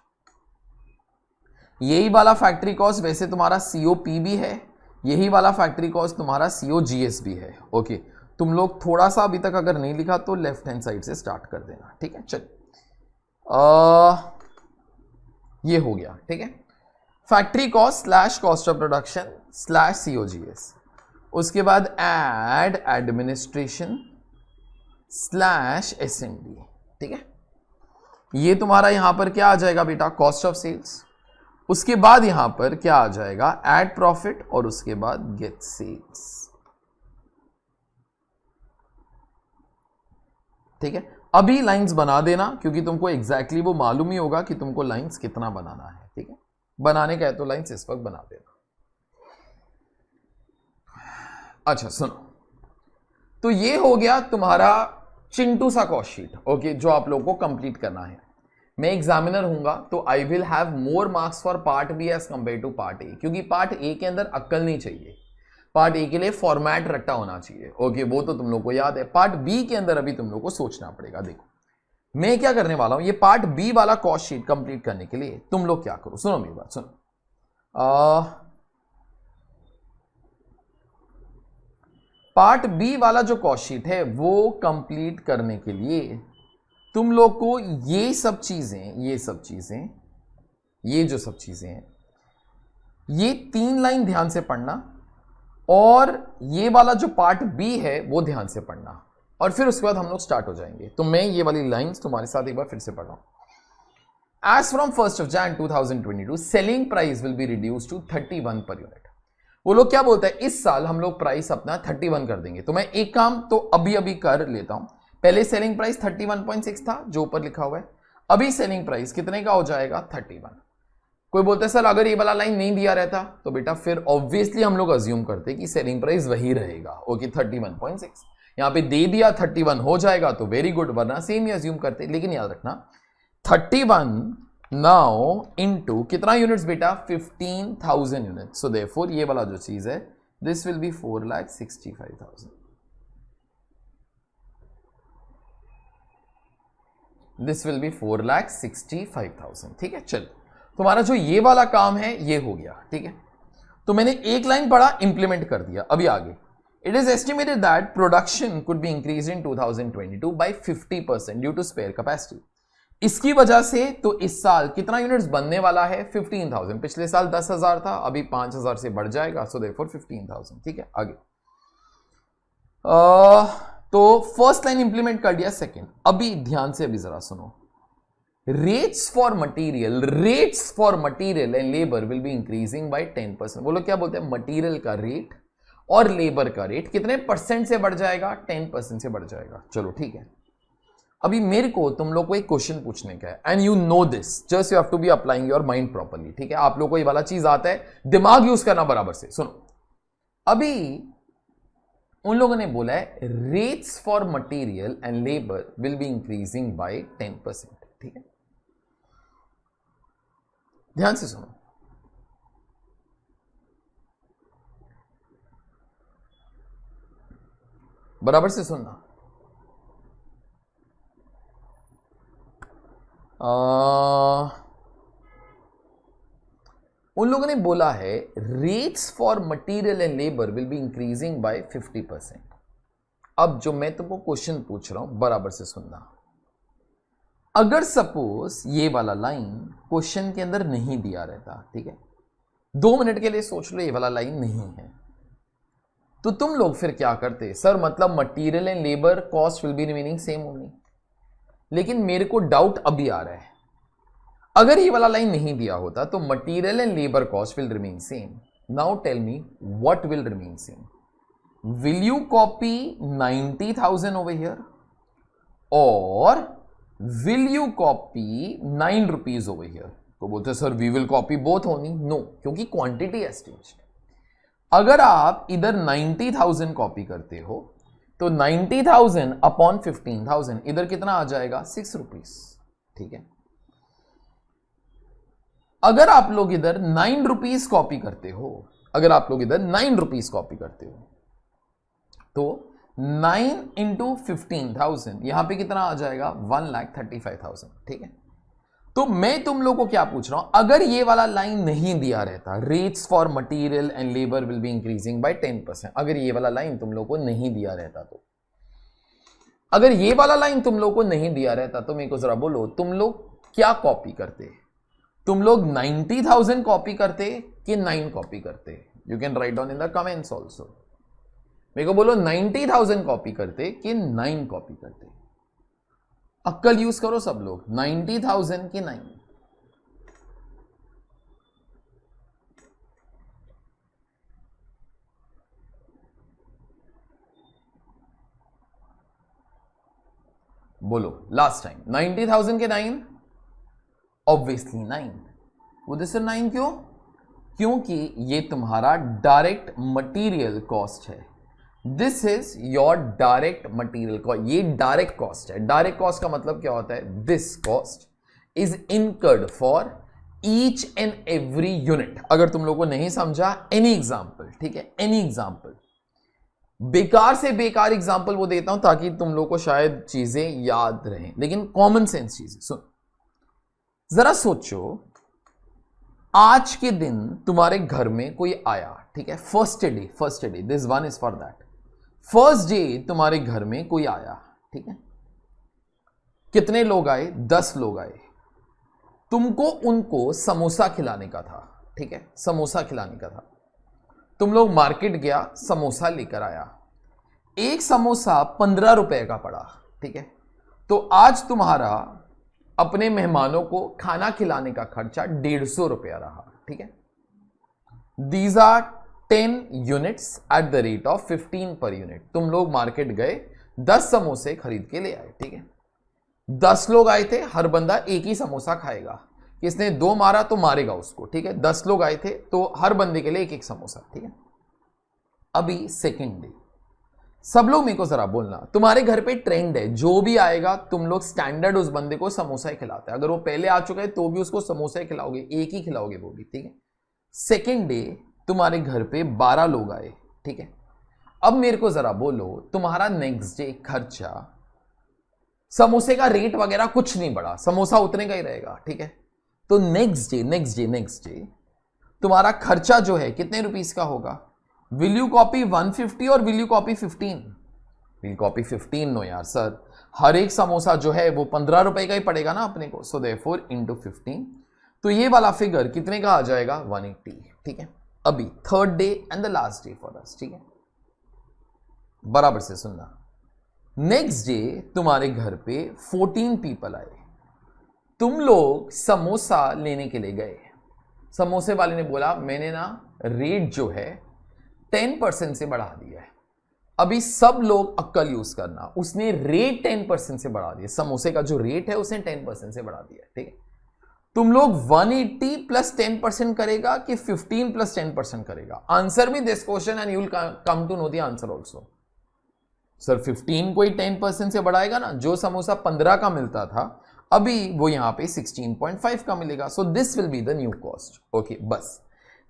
यही वाला फैक्ट्री कॉस्ट वैसे तुम्हारा COP भी है, यही वाला फैक्ट्री कॉस्ट तुम्हारा COGS भी है. ओके, तुम लोग थोड़ा सा अभी तक अगर नहीं लिखा तो लेफ्ट हैंड साइड से स्टार्ट कर देना. ठीक है, चल ये हो गया. ठीक है, factory cost slash cost of production slash COGS. उसके बाद एड एडमिनिस्ट्रेशन स्लैश S&D. ठीक है, ये तुम्हारा यहां पर क्या आ जाएगा बेटा, कॉस्ट ऑफ सेल्स. उसके बाद यहां पर क्या आ जाएगा, एड प्रॉफिट, और उसके बाद गेट सेल्स. ठीक है, अभी लाइंस बना देना, क्योंकि तुमको एग्जैक्टली वो मालूम ही होगा कि तुमको लाइंस कितना बनाना है. ठीक है, बनाने का है तो लाइंस इस वक्त बना देना. अच्छा सुनो, तो ये हो गया तुम्हारा चिंटू सा कॉस्ट शीट, ओके, जो आप लोगों को कंप्लीट करना है। मैं एग्जामिनर हूंगा तो I will have more marks for part B as compare to part A, क्योंकि पार्ट ए के अंदर अक्कल नहीं चाहिए, पार्ट ए के लिए फॉर्मेट रट्टा होना चाहिए, ओके, वो तो तुम लोग को याद है। पार्ट बी के अंदर अभी तुम लोग को सोचना पड़ेगा। देखो मैं क्या करने वाला हूं, ये पार्ट बी वाला कॉस्ट शीट कंप्लीट करने के लिए तुम लोग क्या करो, सुनो मेरी बात, सुनो। पार्ट बी वाला जो कॉस्ट शीट है वो कंप्लीट करने के लिए तुम लोग को ये सब चीजें, ये जो सब चीजें हैं, ये 3 लाइन ध्यान से पढ़ना, और ये वाला जो पार्ट बी है वो ध्यान से पढ़ना, और फिर उसके बाद हम लोग स्टार्ट हो जाएंगे। तो मैं ये वाली लाइंस तुम्हारे साथ एक बार फिर से पढ़ रहा हूं। As from 1st of Jan 2022 selling price will be reduce to 31 per unit. वो लोग क्या बोलते हैं, इस साल हम लोग प्राइस अपना 31 कर देंगे। तो मैं एक काम तो अभी कर लेता हूं। पहले सेलिंग प्राइस 31.6 था जो ऊपर लिखा हुआ है, अभी सेलिंग प्राइस कितने का हो जाएगा, 31। कोई बोलते हैं सर अगर ये वाला लाइन नहीं दिया रहता, तो बेटा फिर ऑब्वियसली हम लोग अज्यूम करते कि सेलिंग प्राइस वही रहेगा, ओके, 31.6। यहां पे दे दिया 31 हो जाएगा तो वेरी गुड, वरना सेम ही अज्यूम करते। लेकिन याद रखना 31 नाउ इनटू कितना यूनिट्स बेटा, 15,000 यूनिट्स। सो देयरफॉर ये वाला जो चीज है this will be 4,65,000। This will be 4,65,000। ठीक है, चलो तुम्हारा जो ये वाला काम है ये हो गया। ठीक है, तो मैंने एक लाइन पढ़ा, इंप्लीमेंट कर दिया। अभी आगे, it is estimated that production could be increase in 2022 by 50% due to spare capacity. इसकी वजह से तो इस साल कितना यूनिट्स बनने वाला है, 15,000। पिछले साल 10,000 था, अभी 5,000 से बढ़ जाएगा, सो देयरफॉर 15,000। ठीक है, आगे तो फर्स्ट लाइन इंप्लीमेंट कर दिया। सेकंड, अभी ध्यान से अभी जरा सुनो, rates for material and labour will be increasing by 10%। वो लोग क्या बोलते हैं, मटीरियल का रेट और लेबर का रेट कितने परसेंट से बढ़ जाएगा, 10% से बढ़ जाएगा। चलो ठीक है, अभी मेरे को तुम लोग को एक क्वेश्चन पूछने का है, and you know this, just you have to be applying your mind properly. ठीक है, आप लोग को ये वाला चीज आता है, दिमाग यूज करना बराबर से। सुनो, अभी उन लोगों ने बोला है rates for material and labour will be increasing by 10%। ठीक है, ध्यान से सुनो, बराबर से सुनना। उन लोगों ने बोला है rates for material and labour will be increasing bye 50%। अब जो मैं तुमको क्वेश्चन पूछ रहा हूं बराबर से सुनना। अगर सपोज ये वाला लाइन क्वेश्चन के अंदर नहीं दिया रहता, ठीक है, 2 मिनट के लिए सोच लो ये वाला लाइन नहीं है, तो तुम लोग फिर क्या करते, सर मतलब material and labour cost will be remaining same only. लेकिन मेरे को डाउट अभी आ रहा है, अगर ये वाला लाइन नहीं दिया होता तो material and labour cost will remain same. Now tell me what will remain same. Will you copy 90,000 over here और will you copy 9 rupees over here? तो बोलते sir we will copy both only. No, क्योंकि quantity has changed. अगर आप इधर 90,000 copy करते हो तो 90,000 अपॉन 15,000 इधर कितना आ जाएगा, 6 रुपीज। ठीक है, अगर आप लोग इधर 9 रुपीज कॉपी करते हो, अगर आप लोग इधर 9 रुपीज कॉपी करते हो तो 9 इंटू 15,000 यहां पे कितना आ जाएगा, 1,35,000। ठीक है, तो मैं तुम लोग को क्या पूछ रहा हूं, अगर ये वाला लाइन नहीं दिया रहता, rates for material and labour will be increasing by 10%, अगर ये वाला लाइन तुम लोग को नहीं दिया रहता, तो अगर ये वाला लाइन तुम लोग को नहीं दिया रहता तो मेरे को जरा बोलो तुम लोग क्या कॉपी करते, तुम लोग 90,000 कॉपी करते कि 9 कॉपी करते? You can write down in the comments also. मेरे को बोलो 90,000 कॉपी करते कि 9 कॉपी करते? अक्कल यूज करो सब लोग, 90,000 की 9? बोलो लास्ट टाइम, 90,000 के 9? ऑब्वियसली 9। वो दिस 9 क्यों? क्योंकि ये तुम्हारा डायरेक्ट मटेरियल कॉस्ट है। This is your direct material cost. ये डायरेक्ट कॉस्ट है। डायरेक्ट कॉस्ट का मतलब क्या होता है? This cost is incurred for each and every unit. अगर तुम लोगों को नहीं समझा, एनी एग्जाम्पल, ठीक है, एनी एग्जाम्पल, बेकार से बेकार एग्जाम्पल वो देता हूं ताकि तुम लोग को शायद चीजें याद रहें, लेकिन कॉमन सेंस चीजें सुन। जरा सोचो, आज के दिन तुम्हारे घर में कोई आया, ठीक है, first day, this one is for that. First day तुम्हारे घर में कोई आया, ठीक है, कितने लोग आए? 10 लोग आए। तुमको उनको समोसा खिलाने का था, ठीक है, समोसा खिलाने का था। तुम लोग मार्केट गया, समोसा लेकर आया। एक समोसा 15 रुपए का पड़ा, ठीक है। तो आज तुम्हारा अपने मेहमानों को खाना खिलाने का खर्चा 150 रुपया रहा, ठीक है। These are 10 units at the rate of 15 per unit. तुम लोग मार्केट गए, 10 समोसे खरीद के ले आए, ठीक है। 10 लोग आए थे, हर बंदा एक ही समोसा खाएगा। किसने 2 मारा तो मारेगा उसको, ठीक है। 10 लोग आए थे तो हर बंदे के लिए एक एक समोसा, ठीक है। अभी सेकेंड डे, सब लोग मेरे को जरा बोलना, तुम्हारे घर पे ट्रेंड है, जो भी आएगा तुम लोग स्टैंडर्ड उस बंदे को समोसा ही खिलाते हैं। अगर वो पहले आ चुका है तो भी उसको समोसा ही खिलाओगे, एक ही खिलाओगे वो भी, ठीक है। सेकेंड डे तुम्हारे घर पे 12 लोग आए, ठीक है। अब मेरे को जरा बोलो, तुम्हारा नेक्स्ट डे खर्चा, समोसे का रेट वगैरह कुछ नहीं बढ़ा, समोसा उतने का ही रहेगा, ठीक है। तो नेक्स्ट डे तुम्हारा खर्चा जो है कितने रुपीस का होगा? विल यू कॉपी 150 और will you copy 15? Will copy 15 no यार सर, हर एक समोसा जो है वो 15 रुपए का ही पड़ेगा ना अपने को। सो देयरफॉर इनटू 15, तो ये वाला फिगर कितने का आ जाएगा? 180, ठीक है। अभी third day and the last day for us, ठीक है, बराबर से सुनना। नेक्स्ट डे तुम्हारे घर पे 14 पीपल आए। तुम लोग समोसा लेने के लिए गए, समोसे वाले ने बोला मैंने ना रेट जो है 10% से बढ़ा दिया है। अभी सब लोग अक्कल यूज करना, उसने रेट 10% से बढ़ा दिया, समोसे का जो रेट है उसने 10% से बढ़ा दिया, ठीक है। तुम लोग 180 प्लस 10% करेगा कि 15 प्लस 10% करेगा? Answer me this question and you will come to know the answer also. Sir 15 को ही 10% से बढ़ाएगा ना, जो समोसा 15 का मिलता था अभी वो यहां पे 16.5 का मिलेगा। So this will be the new cost, okay. बस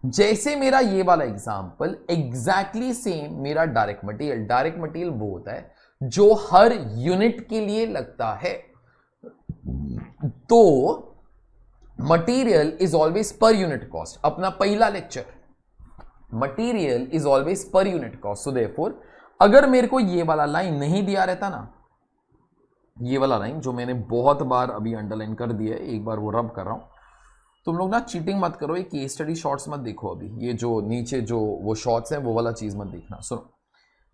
जैसे मेरा ये वाला एग्जांपल एग्जैक्टली सेम मेरा डायरेक्ट मटेरियल वो होता है जो हर यूनिट के लिए लगता है। तो material is always per unit cost, अपना पहला lecture, material is always per unit cost. So therefore अगर मेरे को ये वाला लाइन नहीं दिया रहता ना, ये वाला लाइन जो मैंने बहुत बार अभी अंडरलाइन कर दिया है, एक बार वो रब कर रहा हूं, तुम लोग ना चीटिंग मत करो, ये केस स्टडी शॉर्ट्स मत देखो। अभी ये जो नीचे जो वो शॉर्ट्स हैं वो वाला चीज मत देखना। सुनो,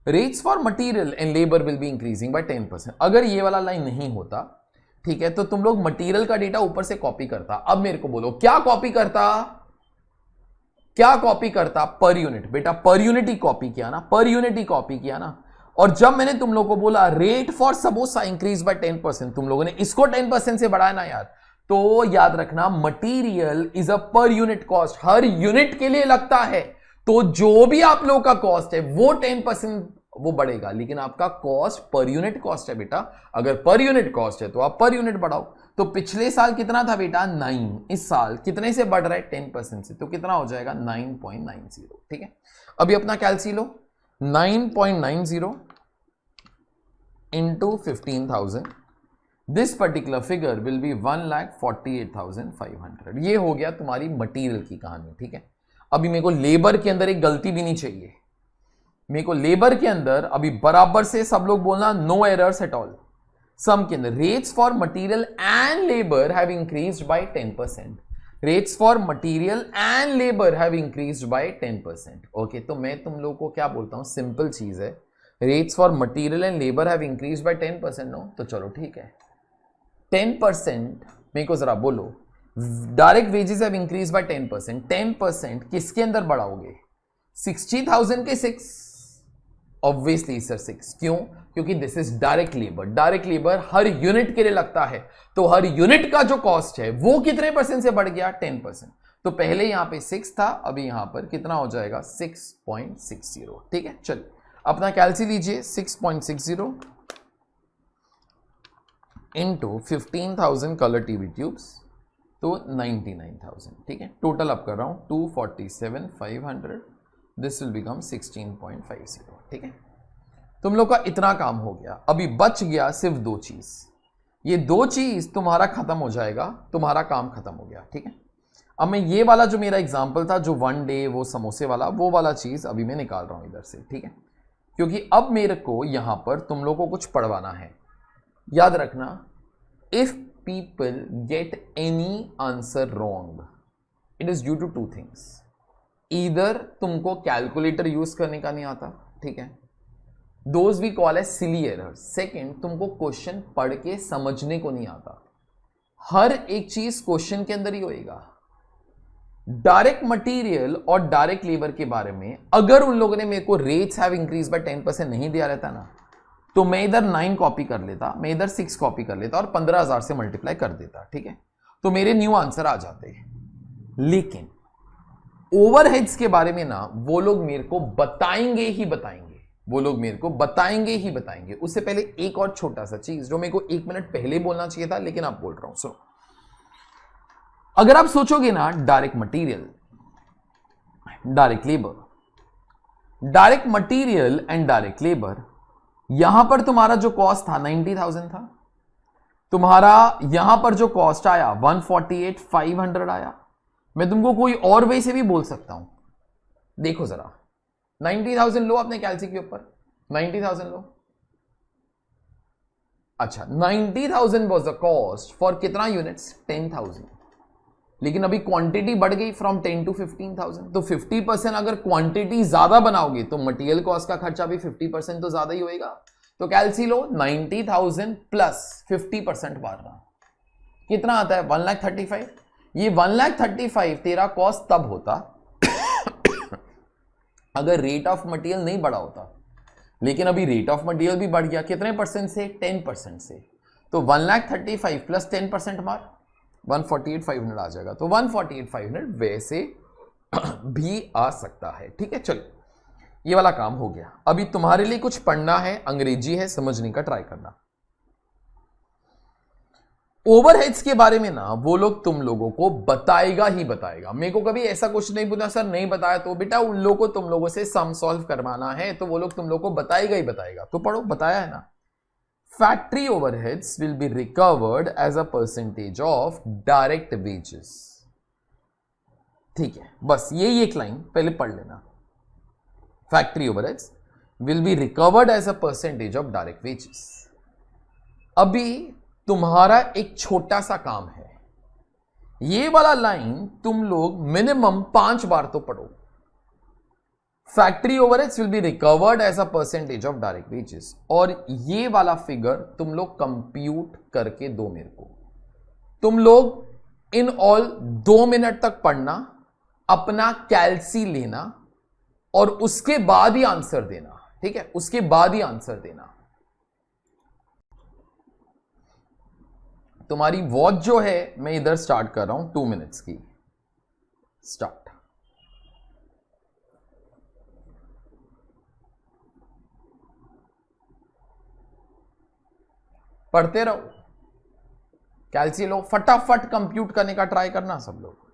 rates for material and labour will be increasing by 10%। अगर ये वाला लाइन नहीं होता, ठीक है, तो तुम लोग मटेरियल का डेटा ऊपर से कॉपी करता। अब मेरे को बोलो क्या कॉपी करता? Per unit. बेटा पर यूनिट ही कॉपी किया ना, पर यूनिट ही कॉपी किया ना। और जब मैंने तुम लोग को बोला rate for samosa increase by 10%, तुम लोगों ने इसको 10% से बढ़ाया ना यार, तो याद रखना material is a per unit cost, her unit के लिए लगता है। तो जो भी आप लोगों का कॉस्ट है वो 10% वो बढ़ेगा, लेकिन आपका कॉस्ट पर यूनिट कॉस्ट है बेटा। अगर पर यूनिट कॉस्ट है तो आप पर यूनिट बढ़ाओ। तो पिछले साल कितना था बेटा? 9। इस साल कितने से बढ़ रहा है? 10% से। तो कितना हो जाएगा? 9.90, ठीक है। अभी अपना कैलसी लो, 9.90 into 15,000, this particular figure will be 1,48,500। ये हो गया तुम्हारी मटेरियल की कहानी, ठीक है। अभी मेरे को लेबर के अंदर एक गलती भी नहीं चाहिए, मेरे को लेबर के अंदर अभी बराबर से सब लोग बोलना नो एरर्स एट ऑल। सम के अंदर rates for material and labour have increased by 10%, rates for material and labour have increased by 10%, okay. तो मैं तुम लोग को क्या बोलता हूं, सिंपल चीज है, rates for material and labour have increased by 10%, no? तो चलो ठीक है, 10% मेरे को जरा बोलो, direct wages have increase by 10%, 10% किसके अंदर बढ़ाओगे? 60,000 के 6, ऑब्वियसली सर 6, क्यों? क्योंकि this is direct labour, direct labour her unit के लिए लगता है, तो हर यूनिट का जो कॉस्ट है वो कितने % से बढ़ गया? 10%। तो पहले यहां पे 6 था, अभी यहां पर कितना हो जाएगा? 6.60, ठीक है। चलिए अपना कैलसी लीजिए 6.60 इंटू 15,000 कलर टीवी ट्यूब्स तो 99,000, ठीक है। टोटल अप कर रहा हूं 247,500, दिस विल बिकम 16.50, ठीक है। तुम लोग का इतना काम हो गया। अभी बच गया सिर्फ दो चीज, ये दो चीज तुम्हारा खत्म हो जाएगा, तुम्हारा काम खत्म हो गया, ठीक है। अब मैं ये वाला जो मेरा एग्जाम्पल था जो 1 डे वो समोसे वाला, वो वाला चीज अभी मैं निकाल रहा हूं इधर से, ठीक है। क्योंकि अब मेरे को यहां पर तुम लोगों को कुछ पढ़वाना है। याद रखना, if people get any answer wrong it is due to two things. Either तुमको कैलकुलेटर यूज करने का नहीं आता, ठीक है, those we call as silly error. Second, तुमको क्वेश्चन पढ़ के समझने को नहीं आता। हर एक चीज क्वेश्चन के अंदर ही होएगा। डायरेक्ट मटेरियल और डायरेक्ट लेबर के बारे में अगर उन लोगों ने मेरे को रेट्स हैव इंक्रीज बाय 10% नहीं दिया रहता ना, तो मैं इधर 9 कॉपी कर लेता, मैं इधर 6 कॉपी कर लेता और 15,000 से मल्टीप्लाई कर देता, ठीक है। तो मेरे न्यू आंसर आ जाते हैं। लेकिन ओवरहेड्स के बारे में ना वो लोग मेरे को बताएंगे ही बताएंगे, वो लोग मेरे को बताएंगे ही बताएंगे। उससे पहले एक और छोटा सा चीज जो मेरे को 1 मिनट पहले बोलना चाहिए था, लेकिन आप बोल रहा हूं, सुनो। अगर आप सोचोगे ना direct material, direct labour, direct material and direct labour, यहां पर तुम्हारा जो कॉस्ट था 90,000 था, तुम्हारा यहां पर जो कॉस्ट आया 148,500 आया। मैं तुमको कोई और वे से भी बोल सकता हूं। देखो जरा, 90,000 लो अपने कैलसी के ऊपर, 90,000 लो। अच्छा, 90,000 वॉज द कॉस्ट फॉर कितना यूनिट्स? 10,000। लेकिन अभी क्वांटिटी बढ़ गई फ्रॉम 10 to 15,000, तो 50% अगर क्वांटिटी ज्यादा बनाओगे तो मटेरियल कॉस्ट का खर्चा भी 50% तो ज्यादा ही होएगा। तो कैलसी लो, 90,000 प्लस 50% मार रहा, कितना आता है? 1,35,000। ये 1,35,000 तेरा कॉस्ट तब होता अगर रेट ऑफ मटेरियल नहीं बढ़ा होता। लेकिन अभी रेट ऑफ मटेरियल भी बढ़ गया, कितने परसेंट से? 10% से। तो 1,35,000 प्लस 10% मार, 148,500 आ जाएगा। तो 148,500 वैसे भी आ सकता है, ठीक है। चलो, ये वाला काम हो गया। अभी तुम्हारे लिए कुछ पढ़ना है, अंग्रेजी है, समझने का ट्राई करना। ओवरहेड्स के बारे में ना वो लोग तुम लोगों को बताएगा ही बताएगा। मेरे को कभी ऐसा कुछ नहीं बोला सर नहीं बताया, तो बेटा उन लोगों को तुम लोगों से सम सॉल्व करवाना है तो वो लोग तुम लोगों को बताएगा ही बताएगा। तो पढ़ो, बताया है ना। Factory overheads will be recovered as a percentage of direct wages, ठीक है। बस ये एक लाइन पहले पढ़ लेना। Factory overheads will be recovered as a percentage of direct wages. अभी तुम्हारा एक छोटा सा काम है, ये वाला लाइन तुम लोग मिनिमम 5 बार तो पढ़ो। Factory overheads will be recovered as a percentage of direct wages, और ये वाला फिगर तुम लोग कंप्यूट करके दो मेरे को। तुम लोग इन ऑल 2 मिनट तक पढ़ना, अपना कैलसी लेना और उसके बाद ही आंसर देना, ठीक है, उसके बाद ही आंसर देना। तुम्हारी वॉच जो है मैं इधर स्टार्ट कर रहा हूं 2 मिनट्स की, स्टार्ट। पढ़ते रहो, कैलसी लो, फटाफट कंप्यूट करने का ट्राई करना सब लोग।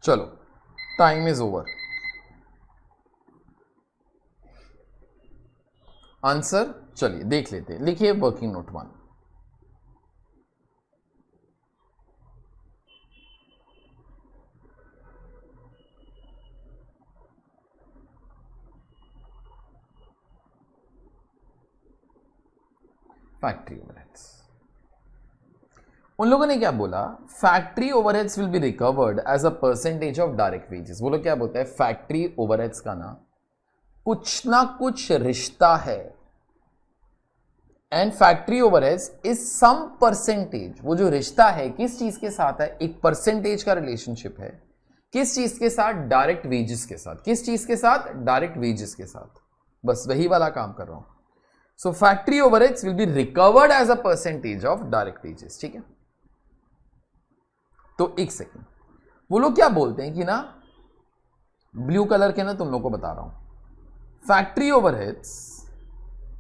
चलो टाइम इज ओवर। आंसर चलिए देख लेते हैं, लिखिए वर्किंग नोट 1। फैक्ट्री ओवरहेड्स, उन लोगों ने क्या बोला, factory overheads will be recovered as a percentage of direct wages. वो लोग क्या बोलते हैं, फैक्ट्री ओवरहेड्स का ना कुछ रिश्ता है, and factory overheads is some percentage. वो जो रिश्ता है किस चीज के साथ है, एक परसेंटेज का रिलेशनशिप है, किस चीज के साथ, डायरेक्ट वेजेस के साथ। किस चीज के साथ, डायरेक्ट वेजेस के साथ। बस वही वाला काम कर रहा हूं। So factory overheads will be recovered as a percentage of direct wages, ठीक है। तो एक सेकेंड, वो लोग क्या बोलते हैं कि ना, ब्लू कलर के ना तुम लोग को बता रहा हूं, फैक्ट्री ओवरहेड्स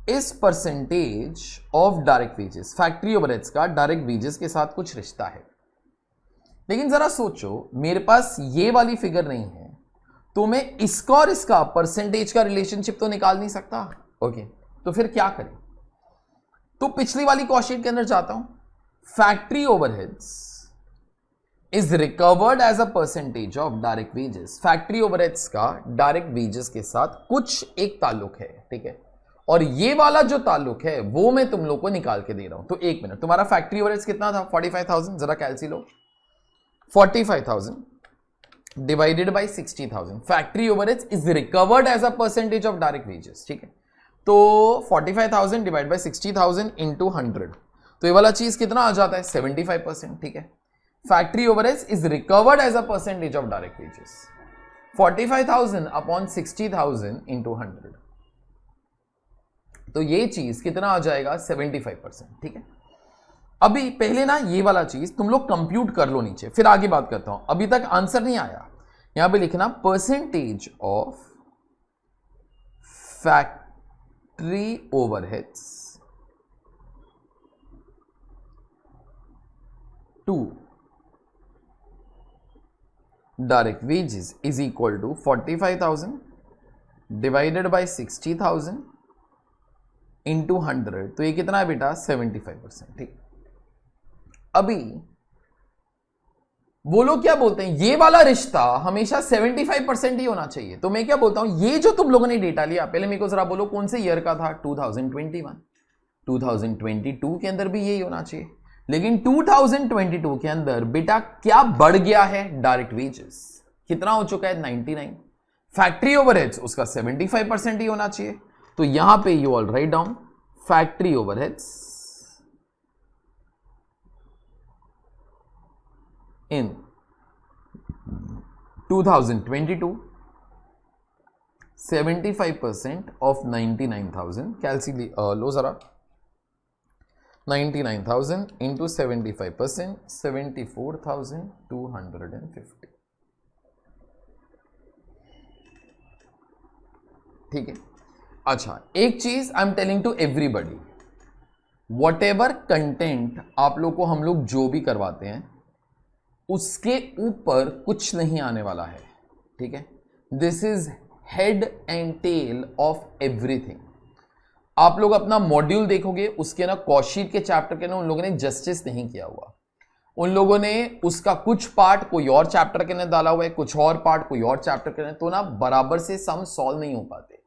इस percentage of direct wages. Factory overheads का डायरेक्ट वेजेस के साथ कुछ रिश्ता है। लेकिन जरा सोचो, मेरे पास ये वाली फिगर नहीं है, तो मैं इसका और इसका परसेंटेज का रिलेशनशिप तो निकाल नहीं सकता। ओके, तो फिर क्या करें, तो पिछली वाली क्वेश्चन के अंदर जाता हूं। Factory overheads is recovered as a percentage of direct wages. Factory overheads का डायरेक्ट वेजेस के साथ कुछ एक ताल्लुक है, ठीक है, और ये वाला जो ताल्लुक है वो मैं तुम लोग को निकाल के दे रहा हूं। तो एक मिनट, तुम्हारा फैक्ट्री ओवरहेड्स कितना था, 45,000। जरा कैलसी लो, 45,000 divided by 60,000। Factory overheads is recovered as a percentage of direct wages, ठीक है। तो 45,000 डिवाइड बाय 60,000 इंटू 100, तो ये वाला चीज कितना आ जाता है, 75%, ठीक है। Factory overheads is recovered as a percentage of direct wages, 45,000 upon 60,000 into 100, तो ये चीज कितना आ जाएगा, 75%, ठीक है। अभी पहले ना ये वाला चीज तुम लोग कंप्यूट कर लो नीचे, फिर आगे बात करता हूं। अभी तक आंसर नहीं आया, यहां पे लिखना percentage of factory overheads to direct wages is equal to 45,000 divided by 60,000 into 100, तो ये कितना है बेटा, 75%, ठीक। अभी वो लोग क्या बोलते हैं, ये वाला रिश्ता हमेशा 75% ही होना चाहिए। तो मैं क्या बोलता हूं, ये जो तुम लोगों ने डेटा लिया, पहले मेरे को जरा बोलो कौन से ईयर का था, 2021। 2022 के अंदर भी यही होना चाहिए, लेकिन 2022 के अंदर बेटा क्या बढ़ गया है, डायरेक्ट वेजेस कितना हो चुका है, 99। फैक्ट्री ओवरहेड्स उसका 75% ही होना चाहिए। तो यहां पे you all write down factory overheads in 2022 75% of 99,000। कैलसी लो जरा, 99,000 इंटू 75%, 74,250, ठीक है। अच्छा, एक चीज I am telling to everybody, whatever content आप लोग को हम लोग जो भी करवाते हैं उसके ऊपर कुछ नहीं आने वाला है, ठीक है। This is head and tail of everything. आप लोग अपना मॉड्यूल देखोगे, उसके ना कॉशीट के चैप्टर के ना उन लोगों ने जस्टिस नहीं किया हुआ। उन लोगों ने उसका कुछ पार्ट कोई और चैप्टर के अंदर डाला हुआ है, कुछ और पार्ट कोई और चैप्टर के अंदर, तो ना बराबर से सम सॉल्व नहीं हो पाते।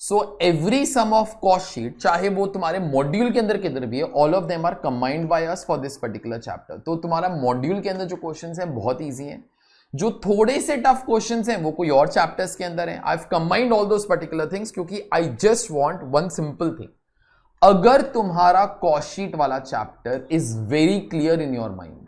सो एवरी सम ऑफ कॉशीट, चाहे वो तुम्हारे मॉड्यूल के अंदर किधर भी है, all of them are combined by us for this particular chapter. तो तुम्हारा मॉड्यूल के अंदर जो क्वेश्चंस हैं बहुत ईजी हैं, जो थोड़े से टफ क्वेश्चंस हैं वो कोई और चैप्टर्स के अंदर हैं। I have combined all those particular things, क्योंकि I just want one simple thing, अगर तुम्हारा कॉशीट वाला chapter is very clear in your mind,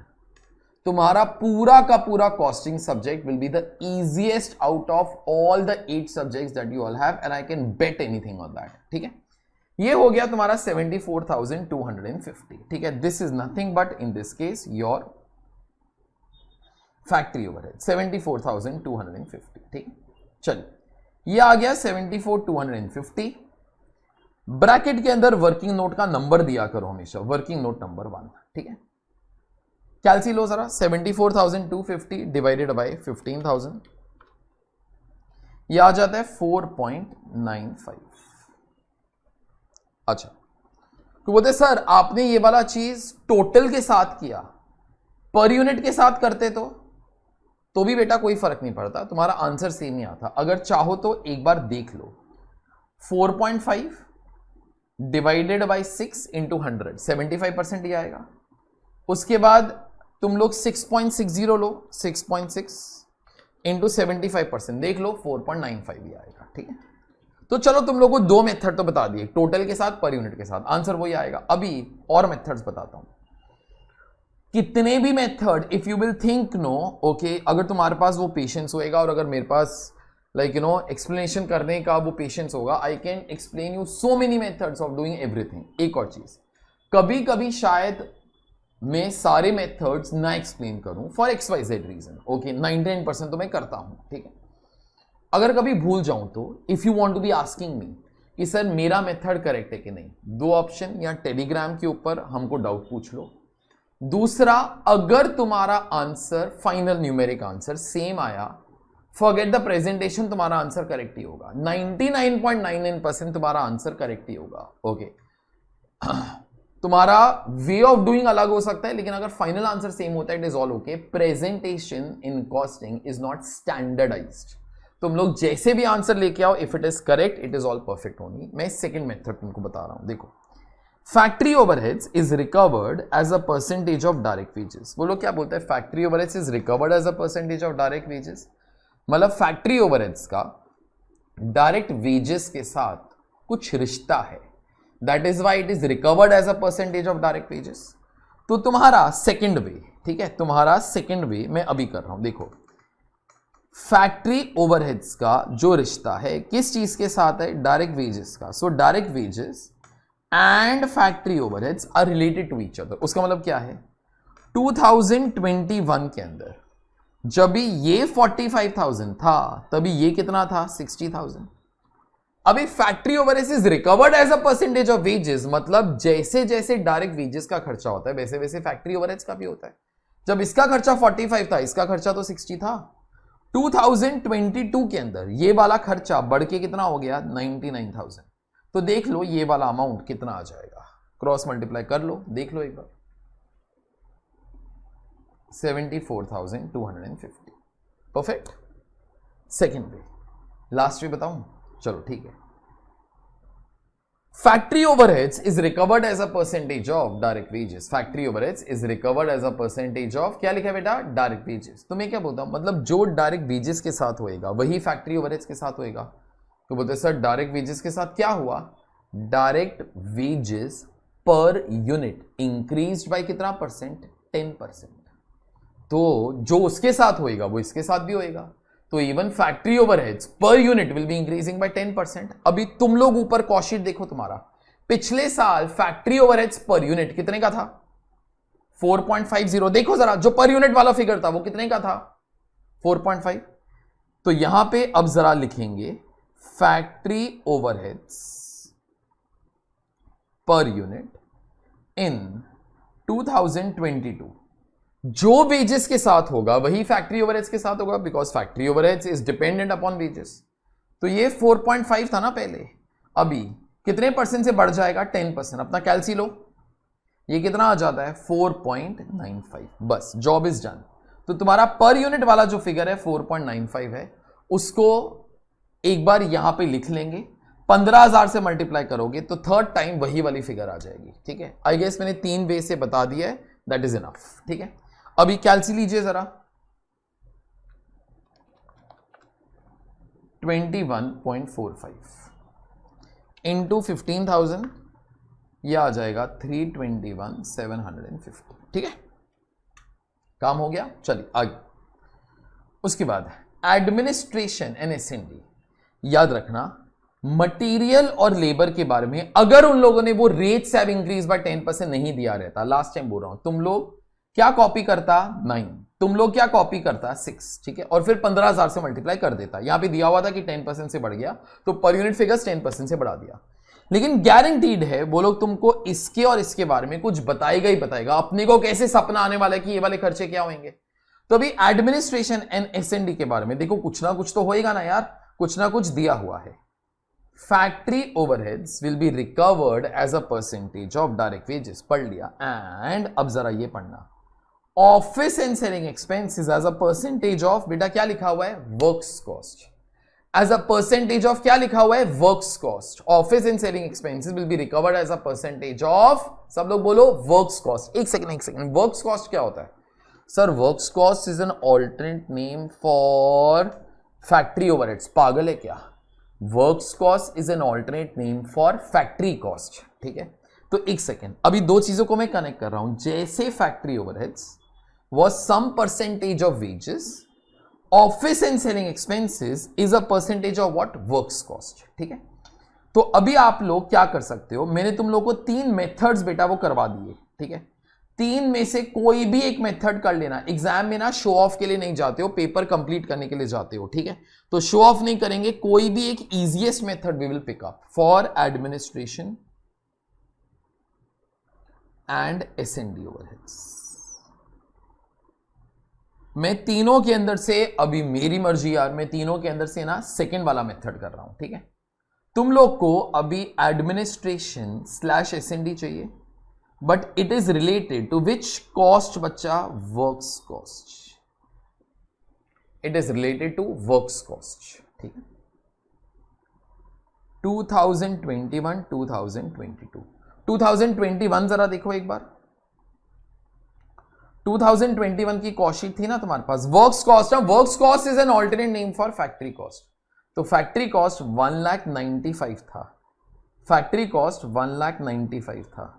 तुम्हारा पूरा का पूरा costing subject will be the easiest out of all the 8 subjects that you all have, and I can bet anything on that, ठीक है। ये हो गया तुम्हारा 74,250, ठीक है। This is nothing but in this case your factory overhead 74,250, ठीक है। चलिए, ये आ गया 74,250। ब्रैकेट के अंदर वर्किंग नोट का नंबर दिया करो हमेशा, वर्किंग नोट नंबर 1, ठीक है। कैलसी लो जरा, 74,250 डिवाइडेड बाय 15,000, यह आ जाता है 4.95। अच्छा, तो बोलते सर आपने ये वाला चीज टोटल के साथ किया, पर यूनिट के साथ करते तो भी बेटा कोई फर्क नहीं पड़ता, तुम्हारा आंसर सेम ही आता। अगर चाहो तो एक बार देख लो, 4.5 डिवाइडेड बाई 6 इंटू 100, 75% ही आएगा। उसके बाद तुम लोग 6.60 लो, 6.6 इंटू 75%, देख लो 4.95 ही आएगा। ठीक है, तो चलो तुम लोग को दो मेथड तो बता दिए, टोटल के साथ, पर यूनिट के साथ, आंसर वही आएगा। अभी और मेथड्स बताता हूं, कितने भी method if you will think no, okay, अगर तुम्हारे पास वो पेशेंस होएगा और अगर मेरे पास लाइक यू नो एक्सप्लेनेशन करने का वो पेशेंस होगा, I can explain you so many methods of doing everything. एक और चीज, कभी कभी शायद मैं सारे मेथड्स ना एक्सप्लेन करूं फॉर XYZ रीजन, ओके, 99% तो मैं करता हूं। ठीक है, अगर कभी भूल जाऊं तो if you want to be asking me कि सर मेरा मेथड करेक्ट है कि नहीं, दो ऑप्शन, या टेलीग्राम के ऊपर हमको डाउट पूछ लो। दूसरा, अगर तुम्हारा answer final numeric answer same आया, फॉरगेट द प्रेजेंटेशन, तुम्हारा आंसर करेक्ट ही होगा, 99.99% तुम्हारा आंसर करेक्ट ही होगा। ओके, तुम्हारा वे ऑफ डूइंग अलग हो सकता है, लेकिन अगर फाइनल आंसर सेम होता है, it is all okay. Presentation in costing is not standardised, तुम लोग जैसे भी आंसर लेके आओ, if it is correct it is all perfect only. मैं सेकंड मेथड तुमको बता रहा हूं, देखो, factory overheads is recovered as a percentage of direct wages. वो लोग क्या बोलते हैं, factory overheads is recovered as a percentage of direct wages, मतलब फैक्ट्री ओवरहेड्स का डायरेक्ट वेजेस के साथ कुछ रिश्ता है, that is why it is recovered as a percentage of direct wages. तो तुम्हारा सेकंड वे, ठीक है, तुम्हारा सेकंड वे मैं अभी कर रहा हूं, देखो, फैक्ट्री ओवरहेड्स का जो रिश्ता है किस चीज के साथ है, डायरेक्ट वेजेस का। So direct wages and factory overheads are related to each other. उसका मतलब क्या है, 2021 के अंदर जब भी ये 45,000 था, तभी ये कितना था, 60,000। अभी factory overheads is recovered as a percentage of wages, मतलब जैसे जैसे डायरेक्ट वेजेस का खर्चा होता है वैसे वैसे फैक्ट्री ओवरहेड्स का भी होता है। जब इसका खर्चा 45 था, इसका खर्चा तो 60 था, 2022 के अंदर ये वाला खर्चा बढ़ के कितना हो गया, 99,000। तो देख लो ये वाला अमाउंट कितना आ जाएगा, क्रॉस मल्टीप्लाई कर लो, देख लो एक बार, 74,250। Perfect. Second way, last way बताऊं, चलो ठीक है। Factory overheads is recovered as a percentage of direct wages, factory overheads is recovered as a percentage of, क्या लिखा है बेटा, डायरेक्ट वेजेस। तो मैं क्या बोलता हूं, मतलब जो डायरेक्ट वेजेस के साथ होएगा वही फैक्ट्री ओवरहेड्स के साथ होएगा। तो बोलते सर डायरेक्ट वेजेस के साथ क्या हुआ, direct wages per unit increased by कितना परसेंट, 10%। तो जो उसके साथ होएगा वो इसके साथ भी होएगा, तो इवन फैक्ट्री ओवरहेड्स पर unit will be increasing by 10%। अभी तुम लोग ऊपर कॉस्ट शीट देखो, तुम्हारा पिछले साल फैक्ट्री ओवरहेड्स पर यूनिट कितने का था, 4.50। देखो जरा, जो पर यूनिट वाला फिगर था वो कितने का था, 4.5। तो यहां पे अब जरा लिखेंगे factory overheads per unit in 2022, जो वेजेस के साथ होगा वही फैक्ट्री ओवरहेड्स के साथ होगा, because factory overheads is dependent upon wages. तो ये 4.5 था ना पहले, अभी कितने परसेंट से बढ़ जाएगा, 10%। अपना कैलसी लो, ये कितना आ जाता है, 4.95। बस जॉब इज डन। तो तुम्हारा पर यूनिट वाला जो फिगर है 4.95 है, उसको एक बार यहां पे लिख लेंगे, 15,000 से मल्टीप्लाई करोगे तो थर्ड टाइम वही वाली फिगर आ जाएगी। ठीक है, आई गेस मैंने 3 वे से बता दिया है, दैट इज इनफ। ठीक है, अभी कैलसी लीजिए जरा, 21.45 इंटू 15,000, यह आ जाएगा 321,750। ठीक है, काम हो गया, चलिए आगे। उसके बाद एडमिनिस्ट्रेशन एंड एसएनडी, याद रखना मटेरियल और लेबर के बारे में अगर उन लोगों ने वो रेट्स हैव इंक्रीज बाय 10% नहीं दिया रहता, लास्ट टाइम बोल रहा हूं, तुम लोग क्या कॉपी करता, 9, तुम लोग क्या कॉपी करता, 6। ठीक है, और फिर 15,000 से मल्टीप्लाई कर देता। यहां पे दिया हुआ था कि 10% से बढ़ गया, तो पर यूनिट फिगर्स 10% से बढ़ा दिया। लेकिन गारंटीड है वो लोग तुमको इसके और इसके बारे में कुछ बताएगा ही बताएगा। अपने को कैसे सपना आने वाला है कि ये वाले खर्चे क्या होंगे। तो अभी एडमिनिस्ट्रेशन एंड एसएनडी के बारे में देखो, कुछ ना कुछ तो होएगा ना यार, कुछ ना कुछ दिया हुआ है। Factory overheads will be recovered as a percentage of direct wages, पढ़ लिया। एंड अब जरा ये पढ़ना, office and selling expenses as a percentage of, बेटा क्या लिखा हुआ है, works cost. As a percentage of क्या लिखा हुआ है, works cost. Office and selling expenses will be recovered as a percentage of, सब लोग बोलो वर्क्स कॉस्ट। एक सेकंड, वर्क्स कॉस्ट क्या होता है sir? Works cost is an alternate name for factory overheads. पागल है क्या? Works cost is an alternate name for factory cost, ठीक है। तो एक सेकेंड, अभी दो चीजों को मैं कनेक्ट कर रहा हूं। जैसे factory overheads was some percentage of wages, office and selling expenses is a percentage of what, works cost, ठीक है। तो अभी आप लोग क्या कर सकते हो, मैंने तुम लोग को 3 मेथड्स बेटा वो करवा दिए, ठीक है। 3 में से कोई भी एक मेथड कर लेना। एग्जाम में ना शो ऑफ के लिए नहीं जाते हो, पेपर कंप्लीट करने के लिए जाते हो, ठीक है। तो शो ऑफ नहीं करेंगे, कोई भी एक easiest method we will pick up for administration and S and D overheads. मैं तीनों के अंदर से, अभी मेरी मर्जी यार, मैं तीनों के अंदर से ना सेकंड वाला मेथड कर रहा हूं, ठीक है। तुम लोग को अभी एडमिनिस्ट्रेशन स्लैश एसएनडी चाहिए, but it is related to which cost बच्चा, works cost. It is related to works cost, ठीक है। 2021 2022 2021 जरा देखो एक बार, 2021 की कॉस्ट शीट थी ना तुम्हारे पास, works cost. Works cost is an alternate name for factory cost. तो फैक्ट्री कॉस्ट 1,95,000 था, फैक्ट्री कॉस्ट 1,95,000 था।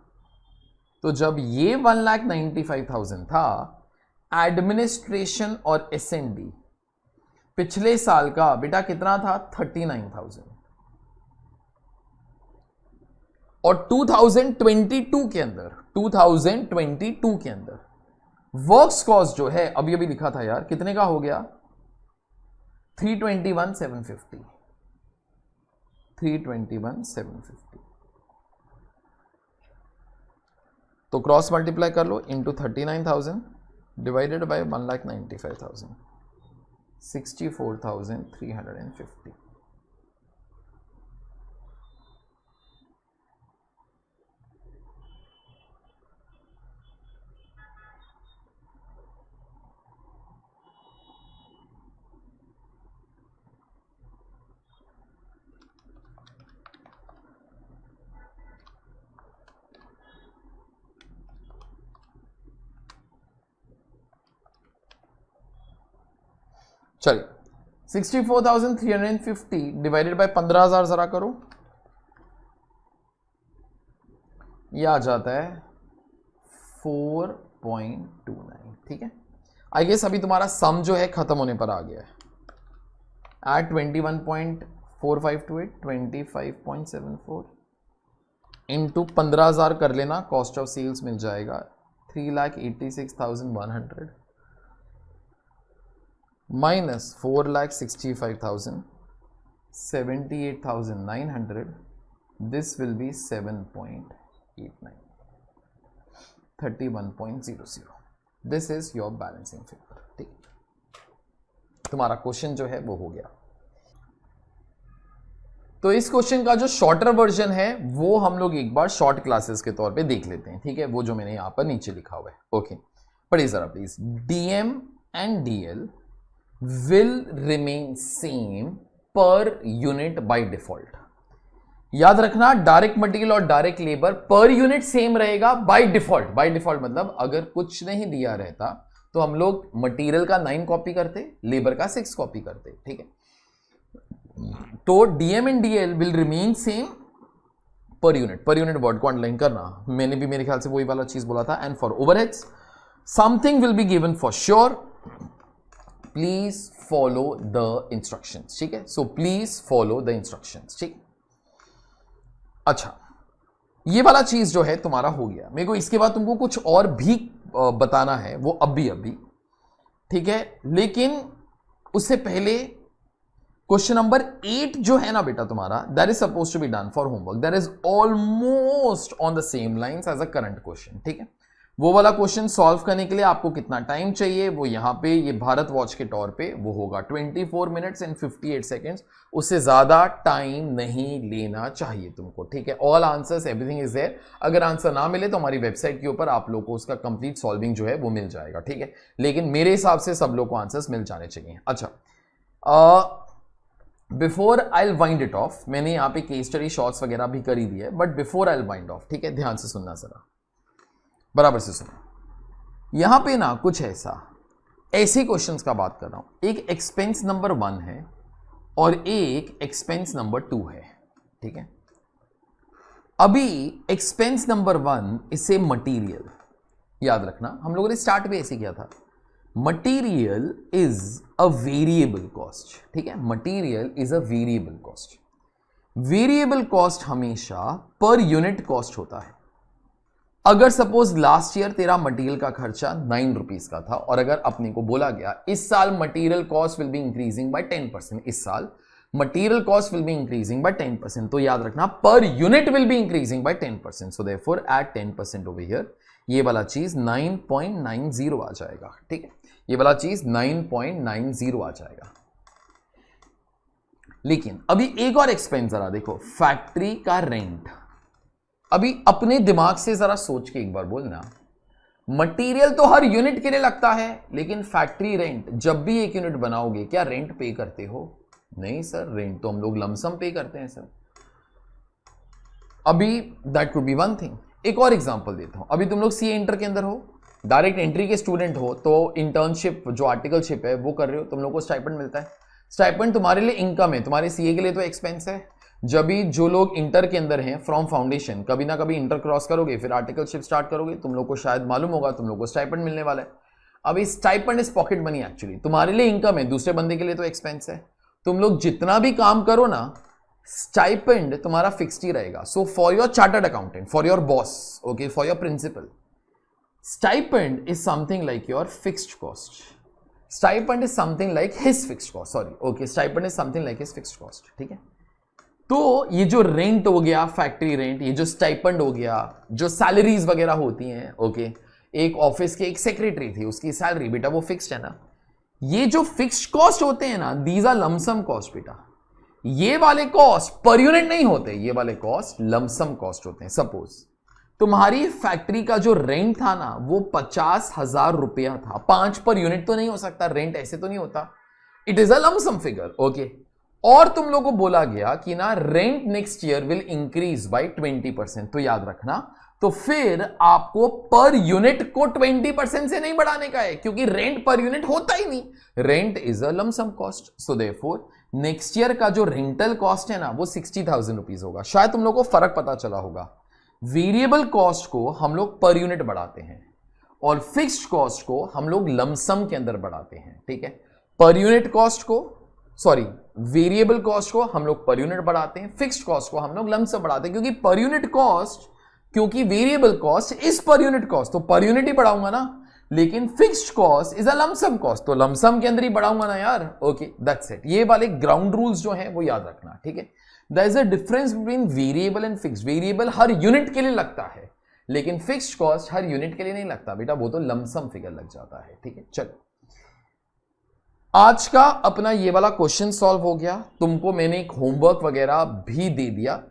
तो जब ये 1,95,000 था, एडमिनिस्ट्रेशन और एसएनडी पिछले साल का बेटा कितना था, 39,000। और 2022 के अंदर वर्क्स कॉस्ट जो है, अभी अभी लिखा था यार, कितने का हो गया, 321,750। 321,750। तो क्रॉस मल्टीप्लाई कर लो, इंटू 39,000 डिवाइडेड बाय 1,95,000, 64,350। चलिए 64,350 डिवाइडेड बाय 15,000 जरा करो, ये आ जाता है 4.29, ठीक है। आई गेस अभी तुम्हारा सम जो है खत्म होने पर आ गया है। एट 21.4528 25.74 इंटू 15,000 कर लेना, कॉस्ट ऑफ सेल्स मिल जाएगा 3,86,100 minus 4,65,000 78,900, this will be 7.89 31.00। This is your balancing figure, ठीक। तुम्हारा क्वेश्चन जो है वो हो गया। तो इस क्वेश्चन का जो शॉर्टर वर्जन है वो हम लोग एक बार शॉर्ट क्लासेस के तौर पे देख लेते हैं, ठीक है। वो जो मैंने यहां पर नीचे लिखा हुआ है, ओके पढ़िए जरा please. DM and DL will remain same per unit by default। याद रखना, डायरेक्ट मटेरियल और direct labour per unit same रहेगा बाय डिफॉल्ट। बाय डिफॉल्ट मतलब अगर कुछ नहीं दिया रहता तो हम लोग मटेरियल का 9 कॉपी करते, लेबर का 6 कॉपी करते, ठीक है। तो DM and DL will remain same per unit. Per unit word को अंडरलाइन करना, मैंने भी मेरे ख्याल से वही वाला चीज बोला था। And for overheads something will be given for sure, please follow the instructions, ठीक है। So please follow the instructions, ठीक। अच्छा, ये वाला चीज जो है तुम्हारा हो गया। मेरे को इसके बाद तुमको कुछ और भी बताना है, वो अभी ठीक है। लेकिन उससे पहले क्वेश्चन नंबर 8 जो है ना बेटा तुम्हारा, that is suppose to be done for homework, that is almost on the same lines as a current question, ठीक है। वो वाला क्वेश्चन सॉल्व करने के लिए आपको कितना टाइम चाहिए, वो यहां पे ये भारत वॉच के तौर पे वो होगा 24 मिनट्स एंड 58 सेकेंड्स। उससे ज्यादा टाइम नहीं लेना चाहिए तुमको, ठीक है। All answers everything is there. अगर आंसर ना मिले तो हमारी वेबसाइट के ऊपर आप लोग को उसका कंप्लीट सॉल्विंग जो है वो मिल जाएगा, ठीक है। लेकिन मेरे हिसाब से सब लोग को आंसर्स मिल जाने चाहिए। अच्छा, before I will wind it of, मैंने यहाँ पे केस स्टडी शॉर्ट्स वगैरह भी कर ही दिए, but before I will wind of, ठीक है, ध्यान से सुनना जरा, बराबर से सुनो। यहां पे ना कुछ ऐसे क्वेश्चंस का बात कर रहा हूं। एक एक्सपेंस नंबर 1 है और एक एक्सपेंस नंबर 2 है, ठीक है। अभी एक्सपेंस नंबर 1 इसे मटीरियल, याद रखना हम लोगों ने स्टार्ट भी ऐसे किया था। Material is a variable cost, ठीक है। Material is a variable cost. Variable cost हमेशा पर यूनिट कॉस्ट होता है। अगर सपोज लास्ट ईयर तेरा मटेरियल का खर्चा 9 रुपीज का था और अगर अपने को बोला गया इस साल material cost will be increasing by 10%, इस साल material cost will be increasing by 10%, तो याद रखना per unit will be increasing by 10%। So therefore at 10% over here, ये वाला चीज 9.90 आ जाएगा, ठीक है। ये वाला चीज 9.90 आ जाएगा। लेकिन अभी एक और एक्सपेंस जरा देखो, फैक्ट्री का रेंट। अभी अपने दिमाग से जरा सोच के एक बार बोलना, मटेरियल तो हर यूनिट के लिए लगता है, लेकिन फैक्ट्री रेंट जब भी एक यूनिट बनाओगे क्या रेंट पे करते हो? नहीं सर, रेंट तो हम लोग लमसम पे करते हैं सर। अभी that could be one thing. एक और एग्जांपल देता हूं। अभी तुम लोग सीए इंटर के अंदर हो, डायरेक्ट एंट्री के स्टूडेंट हो, तो इंटर्नशिप जो आर्टिकलशिप है वो कर रहे हो, तुम लोग को स्टाइपेंड मिलता है। स्टाइपेंड तुम्हारे लिए इनकम है, तुम्हारे सीए के लिए तो एक्सपेंस है। जब भी जो लोग इंटर के अंदर हैं फ्रॉम फाउंडेशन, कभी ना कभी इंटर क्रॉस करोगे, फिर आर्टिकलशिप स्टार्ट करोगे, तुम लोग को शायद मालूम होगा तुम लोग को स्टाइपेंड मिलने वाला है। अभी stipend is pocket money actually, तुम्हारे लिए इनकम है, दूसरे बंदे के लिए तो एक्सपेंस है। तुम लोग जितना भी काम करो ना, स्टाइपेंड तुम्हारा फिक्स्ड ही रहेगा। So for your chartered accountant, for your boss, okay, for your principal, stipend is something like your fixed cost. Stipend is something like his fixed cost, sorry, okay, stipend is something like his fixed cost, ठीक है। तो ये जो rent हो गया, factory rent, ये जो stipend हो गया, जो सैलरीज वगैरह होती हैं, ओके, एक ऑफिस के एक सेक्रेटरी थी, उसकी सैलरी बेटा वो फिक्स्ड है ना। ये जो फिक्स्ड कॉस्ट होते हैं ना, दीज आर लमसम कॉस्ट बेटा। ये वाले कॉस्ट पर यूनिट नहीं होते, ये वाले कॉस्ट लमसम कॉस्ट होते हैं। सपोज तुम्हारी फैक्ट्री का जो रेंट था ना वो 50,000 रुपया था, 5 पर यूनिट तो नहीं हो सकता, रेंट ऐसे तो नहीं होता, it is a lump sum figure, okay. और तुम लोगों को बोला गया कि ना rent next year will increase by 20%, तो याद रखना, तो फिर आपको पर यूनिट को 20% से नहीं बढ़ाने का है, क्योंकि रेंट पर यूनिट होता ही नहीं, rent is a lump sum cost. So therefore next year का जो रेंटल कॉस्ट है ना वो 60,000 रुपीज होगा। शायद तुम लोगों को फर्क पता चला होगा, वेरिएबल कॉस्ट को हम लोग पर यूनिट बढ़ाते हैं और फिक्स्ड कॉस्ट को हम लोग लमसम के अंदर बढ़ाते हैं, ठीक है। पर यूनिट कॉस्ट को, सॉरी, वेरिएबल कॉस्ट को हम लोग पर यूनिट बढ़ाते हैं, फिक्स्ड कॉस्ट को हम लोग लमसम बढ़ाते हैं, क्योंकि पर यूनिट कॉस्ट, क्योंकि variable cost is per unit cost, तो पर यूनिट ही बढ़ाऊंगा ना, लेकिन fixed cost is a lump sum cost, तो लमसम के अंदर ही बढ़ाऊंगा ना यार, ओके, दैट्स इट। ये वाले ग्राउंड रूल्स जो हैं वो याद रखना, ठीक है। There is a difference between variable and fixed. Variable हर यूनिट के लिए लगता है, लेकिन फिक्स्ड कॉस्ट हर यूनिट के लिए नहीं लगता बेटा, वो तो लमसम फिगर लग जाता है, ठीक है। चलो, आज का अपना ये वाला क्वेश्चन सॉल्व हो गया, तुमको मैंने एक होमवर्क वगैरह भी दे दिया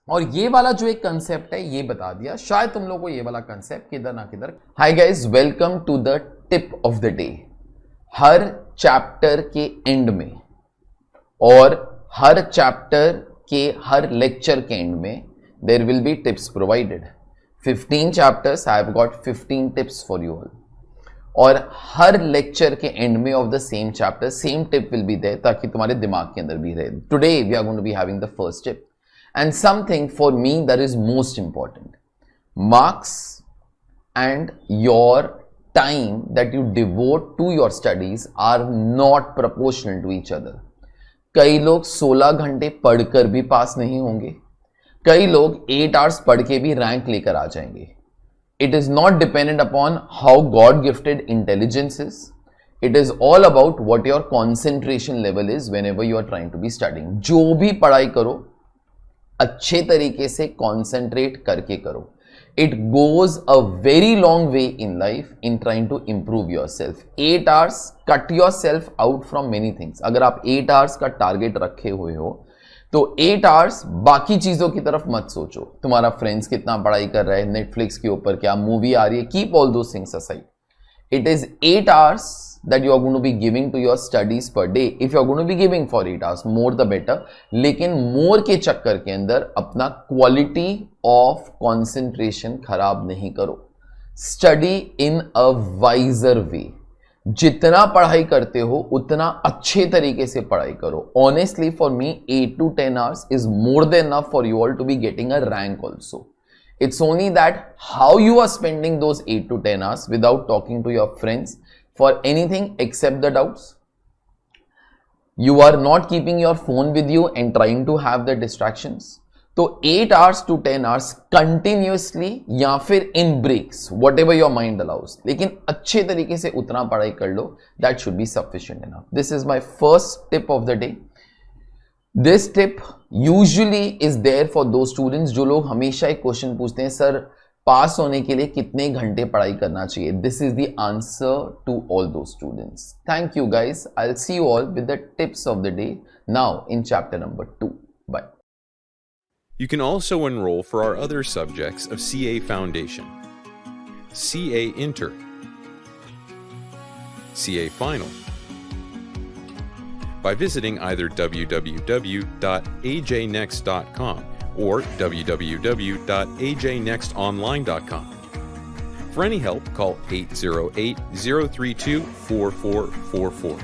और ये वाला जो एक कंसेप्ट है ये बता दिया। शायद तुम लोग को ये वाला कंसेप्ट किधर ना किधर। Hi guys, welcome to the tip of the day. हर चैप्टर के एंड में और हर चैप्टर के हर लेक्चर के एंड में there will be tips provided. 15 chapters, I have got 15 tips for you all, और हर लेक्चर के एंड में of the same chapter same tip will be there, ताकि तुम्हारे दिमाग के अंदर भी रहे। Today we are going to be having the first tip and something for me that is most important. Marks and your time that you devote to your studies are not proportional to each other. कई लोग 16 घंटे पढ़कर भी पास नहीं होंगे, कई लोग 8 hours पढ़ के भी रैंक लेकर आ जाएंगे. It is not dependent upon how God gifted intelligence is. It is all about what your concentration level is whenever you are trying to be studying. जो भी पढ़ाई करो अच्छे तरीके से concentrate करके करो. It goes a very long way in life in trying to improve yourself. 8 hours, cut yourself out from many things. अगर आप 8 hours का target रखे हुए हो तो 8 hours बाकी चीजों की तरफ मत सोचो. तुम्हारा फ्रेंड्स कितना पढ़ाई कर रहा है, नेटफ्लिक्स के ऊपर क्या मूवी आ रही है, keep all those things aside. It is 8 hours that you are going to be giving to your studies per day. If you are going to be giving for 8 hours, more the better. लेकिन more के चक्कर के अंदर अपना quality of concentration खराब नहीं करो. Study in a wiser way. जितना पढ़ाई करते हो उतना अच्छे तरीके से पढ़ाई करो. Honestly, for me, 8 to 10 hours is more than enough for you all to be getting a rank also. It's only that how you are spending those 8 to 10 hours without talking to your friends for anything except the doubts. You are not keeping your phone with you and trying to have the distractions. So 8 hours to 10 hours continuously या फिर in breaks, whatever your mind allows. लेकिन अच्छे तरीके से उतना पढ़ाई कर लो, that should be sufficient enough. This is my first tip of the day. This tip usually is there for those students जो लोग हमेशा एक क्वेश्चन पूछते हैं, सर पास होने के लिए कितने घंटे पढ़ाई करना चाहिए. This is the answer to all those students. Thank you guys. I'll see you all with the tips of the day now in chapter number 2. Bye. You can also enroll for our other subjects of CA Foundation, CA Inter, CA Final, by visiting either www.ajnext.com or www.ajnextonline.com. For any help, call 808-032-4444.